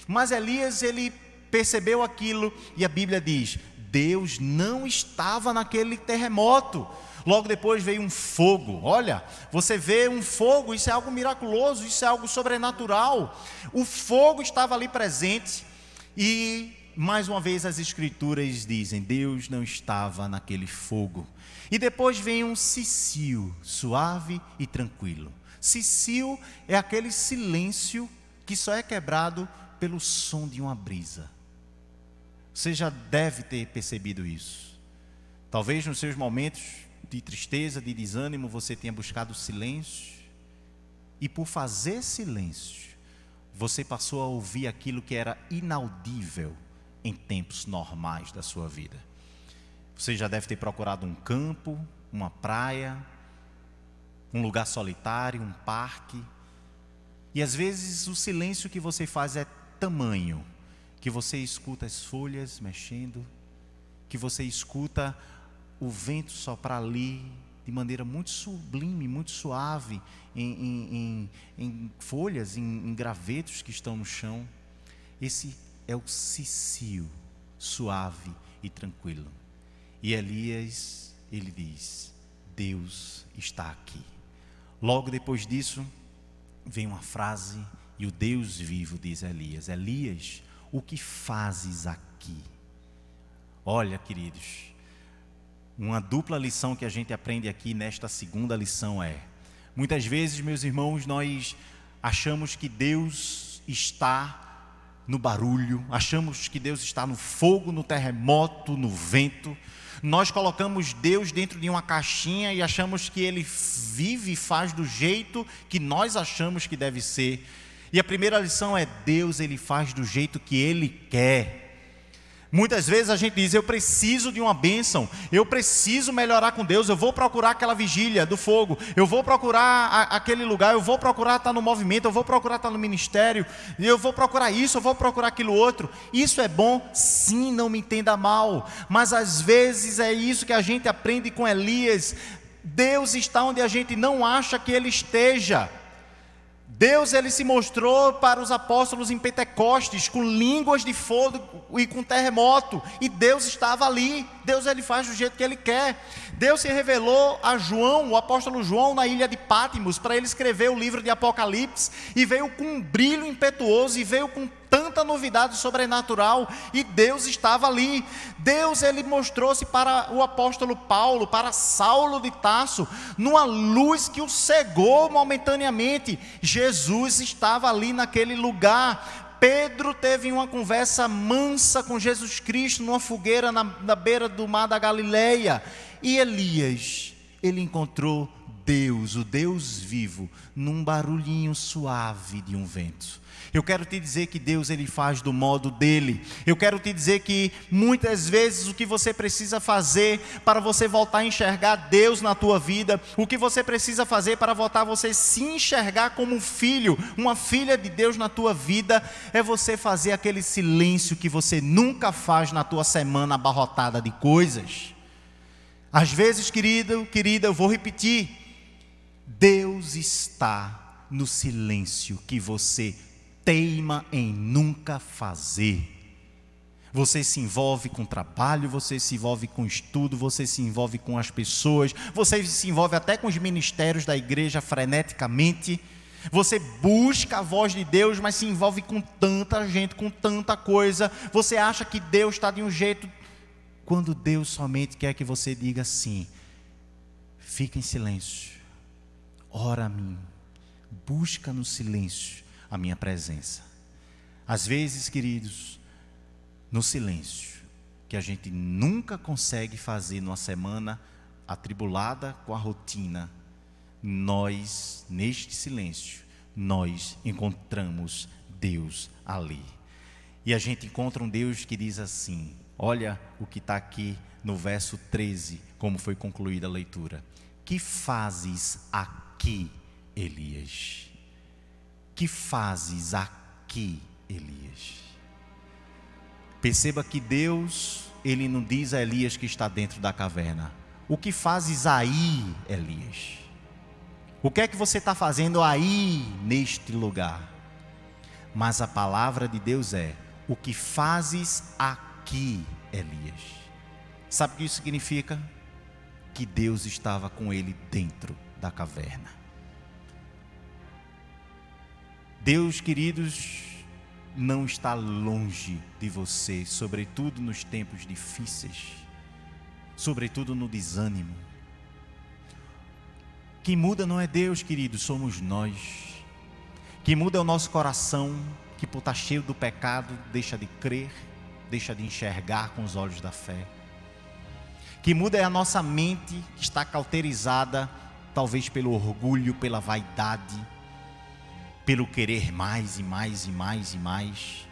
Mas Elias, ele percebeu aquilo, e a Bíblia diz: Deus não estava naquele terremoto. Logo depois veio um fogo. Olha, você vê um fogo, isso é algo miraculoso, isso é algo sobrenatural. O fogo estava ali presente, e mais uma vez as escrituras dizem: Deus não estava naquele fogo. E depois vem um cicio, suave e tranquilo. Cicio é aquele silêncio que só é quebrado pelo som de uma brisa. Você já deve ter percebido isso. Talvez nos seus momentos de tristeza, de desânimo, você tenha buscado silêncio. E por fazer silêncio, você passou a ouvir aquilo que era inaudível em tempos normais da sua vida. Você já deve ter procurado um campo, uma praia, um lugar solitário, um parque. E às vezes o silêncio que você faz é tamanho, que você escuta as folhas mexendo, que você escuta o vento soprar ali de maneira muito sublime, muito suave, em folhas, em gravetos que estão no chão. Esse é o cicio, suave e tranquilo. E Elias, ele diz: Deus está aqui. Logo depois disso, vem uma frase, e o Deus vivo diz a Elias: Elias, o que fazes aqui? Olha, queridos, uma dupla lição que a gente aprende aqui nesta segunda lição é: muitas vezes, meus irmãos, nós achamos que Deus está no barulho, achamos que Deus está no fogo, no terremoto, no vento. Nós colocamos Deus dentro de uma caixinha e achamos que Ele vive e faz do jeito que nós achamos que deve ser. E a primeira lição é: Deus, Ele faz do jeito que Ele quer. Muitas vezes a gente diz: eu preciso de uma bênção, eu preciso melhorar com Deus, eu vou procurar aquela vigília do fogo, eu vou procurar aquele lugar, eu vou procurar estar no movimento, eu vou procurar estar no ministério, eu vou procurar isso, eu vou procurar aquilo outro. Isso é bom? Sim, não me entenda mal, mas às vezes é isso que a gente aprende com Elias: Deus está onde a gente não acha que Ele esteja. Deus, Ele se mostrou para os apóstolos em Pentecostes com línguas de fogo e com terremoto, e Deus estava ali. Deus, Ele faz do jeito que Ele quer. Deus se revelou a João, o apóstolo João, na ilha de Patmos, para ele escrever o livro de Apocalipse, e veio com um brilho impetuoso, e veio com tanta novidade sobrenatural, e Deus estava ali. Deus, Ele mostrou-se para o apóstolo Paulo, para Saulo de Tarso, numa luz que o cegou momentaneamente. Jesus estava ali naquele lugar. Pedro teve uma conversa mansa com Jesus Cristo numa fogueira na beira do mar da Galileia. E Elias, ele encontrou Deus, o Deus vivo, num barulhinho suave de um vento. Eu quero te dizer que Deus, Ele faz do modo dEle. Eu quero te dizer que muitas vezes o que você precisa fazer para você voltar a enxergar Deus na tua vida, o que você precisa fazer para voltar a você se enxergar como um filho, uma filha de Deus na tua vida, é você fazer aquele silêncio que você nunca faz na tua semana abarrotada de coisas. Às vezes, querido, querida, eu vou repetir: Deus está no silêncio que você teima em nunca fazer. Você se envolve com trabalho, você se envolve com estudo, você se envolve com as pessoas, você se envolve até com os ministérios da igreja freneticamente. Você busca a voz de Deus, mas se envolve com tanta gente, com tanta coisa. Você acha que Deus está de um jeito, quando Deus somente quer que você diga assim: fica em silêncio, ora a mim, busca no silêncio a minha presença. Às vezes, queridos, no silêncio, que a gente nunca consegue fazer numa semana atribulada com a rotina, nós, neste silêncio, nós encontramos Deus ali. E a gente encontra um Deus que diz assim: olha o que está aqui no verso 13, como foi concluída a leitura: que fazes aqui, Elias? Que fazes aqui, Elias? Perceba que Deus, Ele não diz a Elias que está dentro da caverna: o que fazes aí, Elias? O que é que você está fazendo aí, neste lugar? Mas a palavra de Deus é: o que fazes aqui, Elias? Sabe o que isso significa? Que Deus estava com ele dentro da caverna. Deus, queridos, não está longe de você, sobretudo nos tempos difíceis, sobretudo no desânimo. Quem muda não é Deus, queridos, somos nós. Quem muda é o nosso coração, que por estar cheio do pecado deixa de crer, deixa de enxergar com os olhos da fé. Quem muda é a nossa mente, que está cauterizada, talvez pelo orgulho, pela vaidade, pelo querer mais e mais e mais e mais,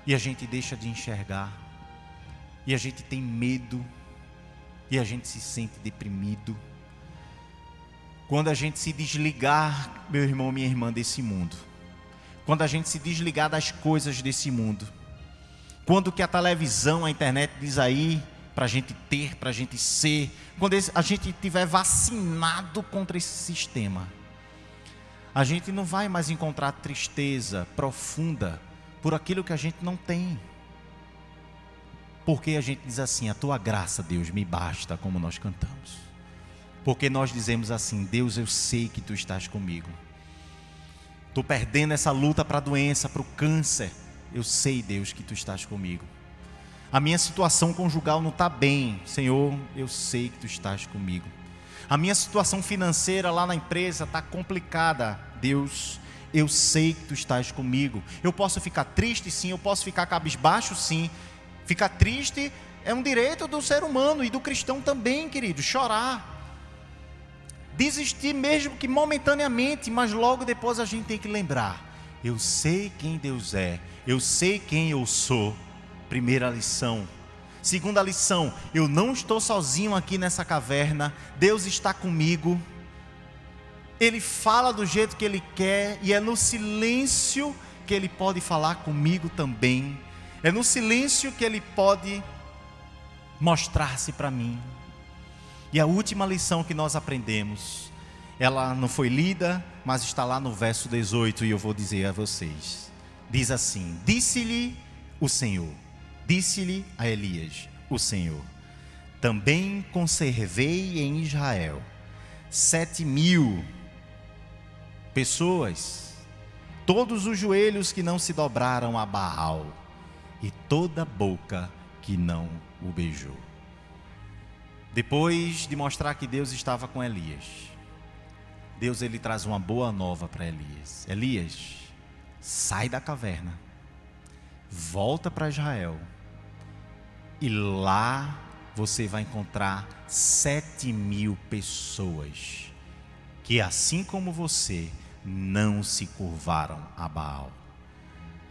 e a gente deixa de enxergar, e a gente tem medo, e a gente se sente deprimido. Quando a gente se desligar, meu irmão, minha irmã, desse mundo, quando a gente se desligar das coisas desse mundo, quando que a televisão, a internet diz aí, para a gente ter, para a gente ser, quando a gente estiver vacinado contra esse sistema, a gente não vai mais encontrar tristeza profunda por aquilo que a gente não tem. Porque a gente diz assim: a tua graça, Deus, me basta, como nós cantamos. Porque nós dizemos assim: Deus, eu sei que tu estás comigo. Estou perdendo essa luta para a doença, para o câncer. Eu sei, Deus, que tu estás comigo. A minha situação conjugal não está bem. Senhor, eu sei que tu estás comigo. A minha situação financeira lá na empresa está complicada. Deus, eu sei que tu estás comigo. Eu posso ficar triste, sim. Eu posso ficar cabisbaixo, sim. Ficar triste é um direito do ser humano e do cristão também, querido. Chorar. Desistir mesmo que momentaneamente, mas logo depois a gente tem que lembrar: eu sei quem Deus é, eu sei quem eu sou. Primeira lição. Segunda lição: eu não estou sozinho aqui nessa caverna, Deus está comigo. Ele fala do jeito que Ele quer, e é no silêncio que Ele pode falar comigo também. É no silêncio que Ele pode mostrar-se para mim. E a última lição que nós aprendemos, ela não foi lida, mas está lá no verso 18, e eu vou dizer a vocês. Diz assim: disse-lhe o Senhor, disse-lhe a Elias o Senhor: também conservei em Israel 7.000 pessoas, todos os joelhos que não se dobraram a Baal, e toda boca que não o beijou. Depois de mostrar que Deus estava com Elias, Deus ele traz uma boa nova para Elias. Elias, sai da caverna, volta para Israel, e lá você vai encontrar 7.000 pessoas que, assim como você, não se curvaram a Baal.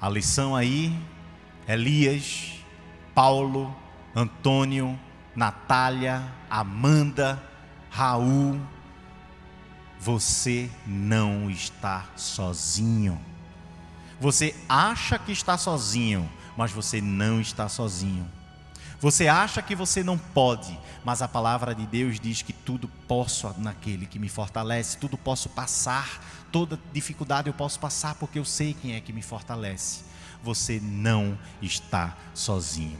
A lição aí: Elias, Paulo, Antônio, Natália, Amanda, Raul, você não está sozinho. Você acha que está sozinho, mas você não está sozinho. Você acha que você não pode, mas a palavra de Deus diz que tudo posso naquele que me fortalece, tudo posso passar, toda dificuldade eu posso passar, porque eu sei quem é que me fortalece. Você não está sozinho.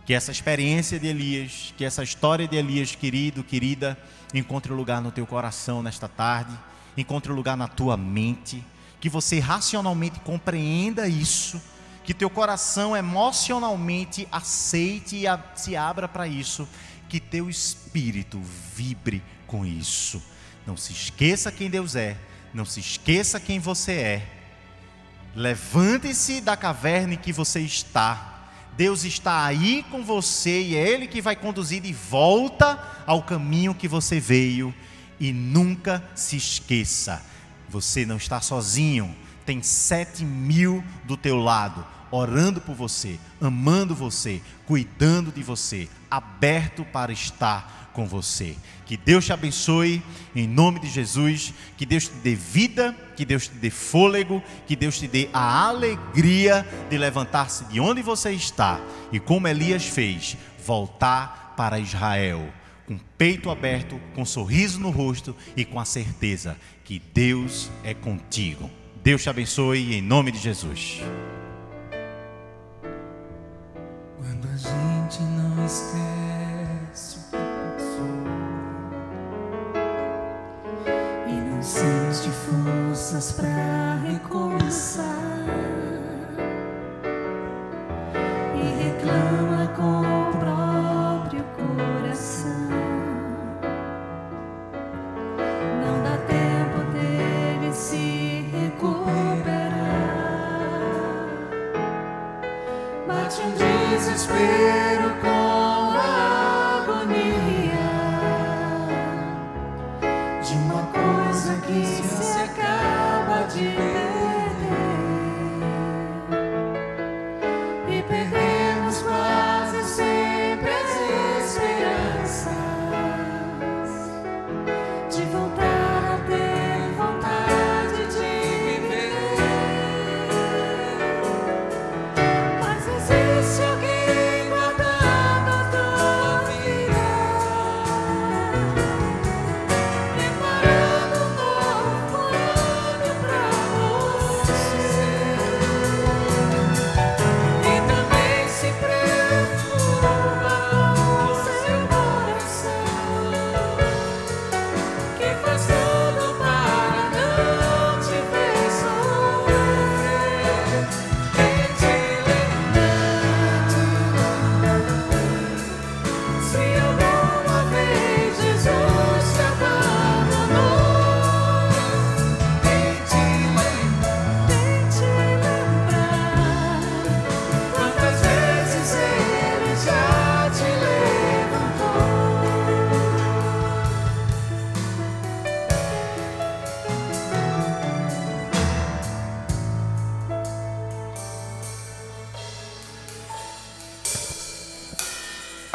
Que essa experiência de Elias, que essa história de Elias, querido, querida, encontre lugar no teu coração nesta tarde, encontre lugar na tua mente, que você racionalmente compreenda isso, que teu coração emocionalmente aceite e se abra para isso, que teu espírito vibre com isso. Não se esqueça quem Deus é, não se esqueça quem você é. Levante-se da caverna em que você está. Deus está aí com você e é Ele que vai conduzir de volta ao caminho que você veio. E nunca se esqueça, você não está sozinho, tem 7.000 do teu lado, orando por você, amando você, cuidando de você, aberto para estar com você. Que Deus te abençoe, em nome de Jesus, que Deus te dê vida, que Deus te dê fôlego, que Deus te dê a alegria de levantar-se de onde você está e, como Elias fez, voltar para Israel, com o peito aberto, com um sorriso no rosto e com a certeza que Deus é contigo. Deus te abençoe, em nome de Jesus. Quando a gente não esquece o que passou e não sente forças pra recomeçar e reclama com o próprio coração, não dá tempo dele se recuperar. Bate um desespero com a agonia de uma coisa que se acaba de perder, e perdemos quase sempre as esperanças de voltar a ter vontade de viver. Mas existe alguém guardando a tua vida, preparando um novo ano pra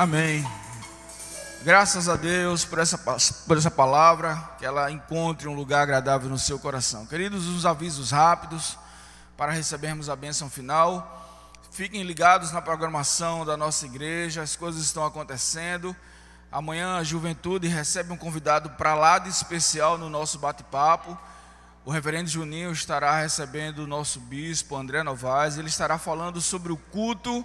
Amém. Graças a Deus por essa palavra, que ela encontre um lugar agradável no seu coração. Queridos, os avisos rápidos para recebermos a bênção final. Fiquem ligados na programação da nossa igreja, as coisas estão acontecendo. Amanhã a juventude recebe um convidado para lá de especial no nosso bate-papo. O reverendo Juninho estará recebendo o nosso bispo André Novaes. Ele estará falando sobre o culto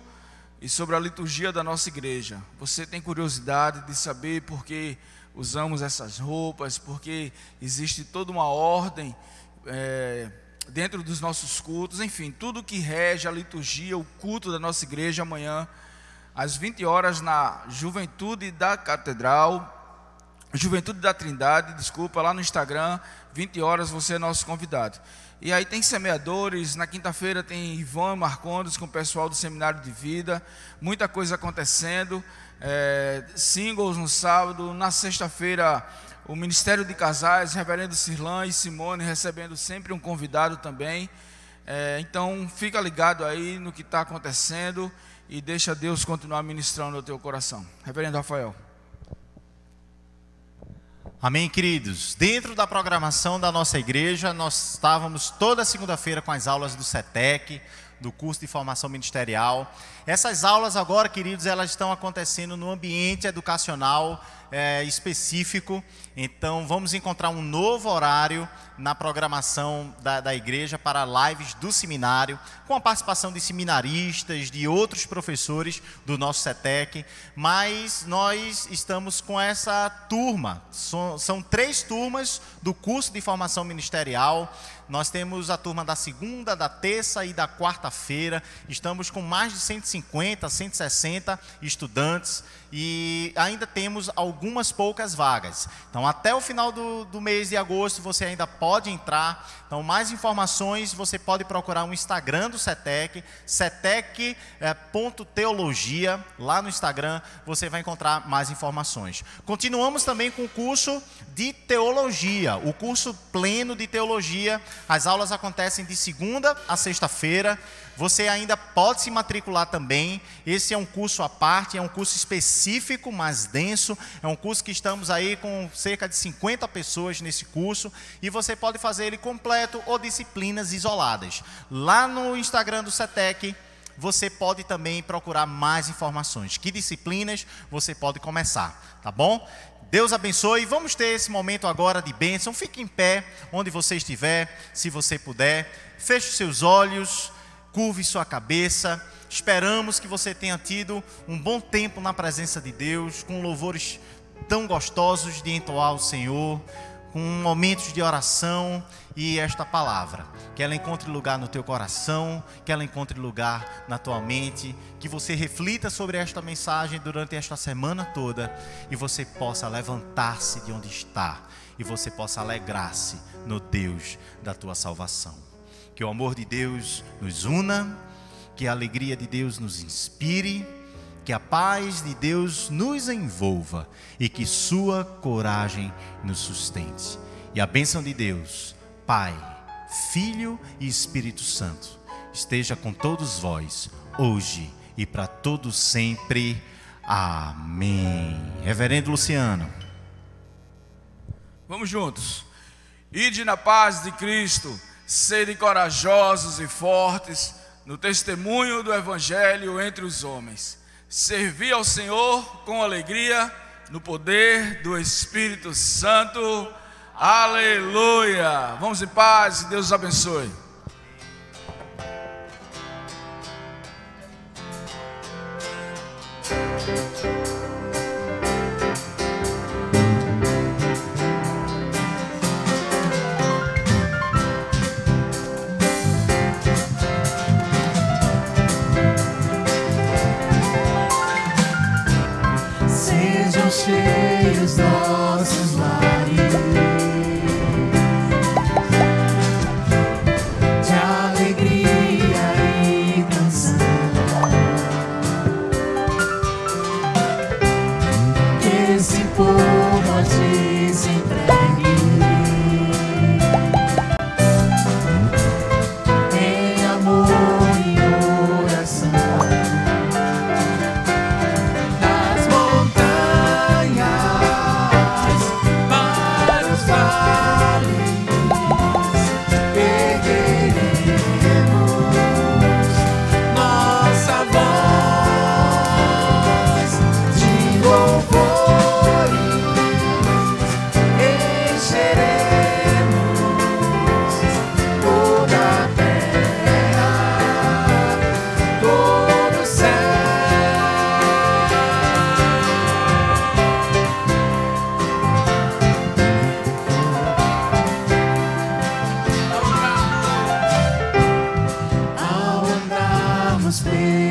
e sobre a liturgia da nossa igreja. Você tem curiosidade de saber por que usamos essas roupas, porque existe toda uma ordem dentro dos nossos cultos, enfim, tudo que rege a liturgia, o culto da nossa igreja amanhã, às 20 horas na Juventude da Catedral, Juventude da Trindade, desculpa, lá no Instagram, 20 horas você é nosso convidado. E aí tem semeadores, na quinta-feira tem Ivan Marcondes com o pessoal do Seminário de Vida, muita coisa acontecendo, singles no sábado, na sexta-feira o Ministério de Casais, reverendo Sirlan e Simone recebendo sempre um convidado também. Então fica ligado aí no que está acontecendo e deixa Deus continuar ministrando no teu coração. Reverendo Rafael. Amém, queridos. Dentro da programação da nossa igreja, nós estávamos toda segunda-feira com as aulas do CETEC, do curso de formação ministerial. Essas aulas agora, queridos, elas estão acontecendo no ambiente educacional específico. Então, vamos encontrar um novo horário na programação da igreja para lives do seminário, com a participação de seminaristas, de outros professores do nosso CETEC. Mas nós estamos com essa turma. São 3 turmas do curso de formação ministerial. Nós temos a turma da segunda, da terça e da quarta-feira. Estamos com mais de 150, 160 estudantes e ainda temos algumas poucas vagas. Então, até o final do mês de agosto, você ainda pode entrar. Então, mais informações, você pode procurar o Instagram do CETEC, cetec.teologia. Lá no Instagram, você vai encontrar mais informações. Continuamos também com o curso de teologia, o curso pleno de teologia. As aulas acontecem de segunda a sexta-feira. Você ainda pode se matricular também. Esse é um curso à parte, é um curso específico, mais denso. É um curso que estamos aí com cerca de 50 pessoas nesse curso. E você pode fazer ele completo ou disciplinas isoladas. Lá no Instagram do CETEC, você pode também procurar mais informações. Que disciplinas você pode começar, tá bom? Deus abençoe. Vamos ter esse momento agora de bênção. Fique em pé, onde você estiver, se você puder. Feche os seus olhos, curve sua cabeça. Esperamos que você tenha tido um bom tempo na presença de Deus, com louvores tão gostosos de entoar ao Senhor, com momentos de oração e esta palavra. Que ela encontre lugar no teu coração, que ela encontre lugar na tua mente, que você reflita sobre esta mensagem durante esta semana toda e você possa levantar-se de onde está e você possa alegrar-se no Deus da tua salvação. Que o amor de Deus nos una, que a alegria de Deus nos inspire, que a paz de Deus nos envolva e que sua coragem nos sustente. E a bênção de Deus, Pai, Filho e Espírito Santo, esteja com todos vós, hoje e para todos sempre. Amém. Reverendo Luciano. Vamos juntos. Ide na paz de Cristo, sede corajosos e fortes no testemunho do Evangelho entre os homens. Servir ao Senhor com alegria no poder do Espírito Santo. Aleluia! Vamos em paz e Deus os abençoe. Cheios nossos lares de alegria e canção, que esse povo a ti se entregue em amor e oração. meus pecados.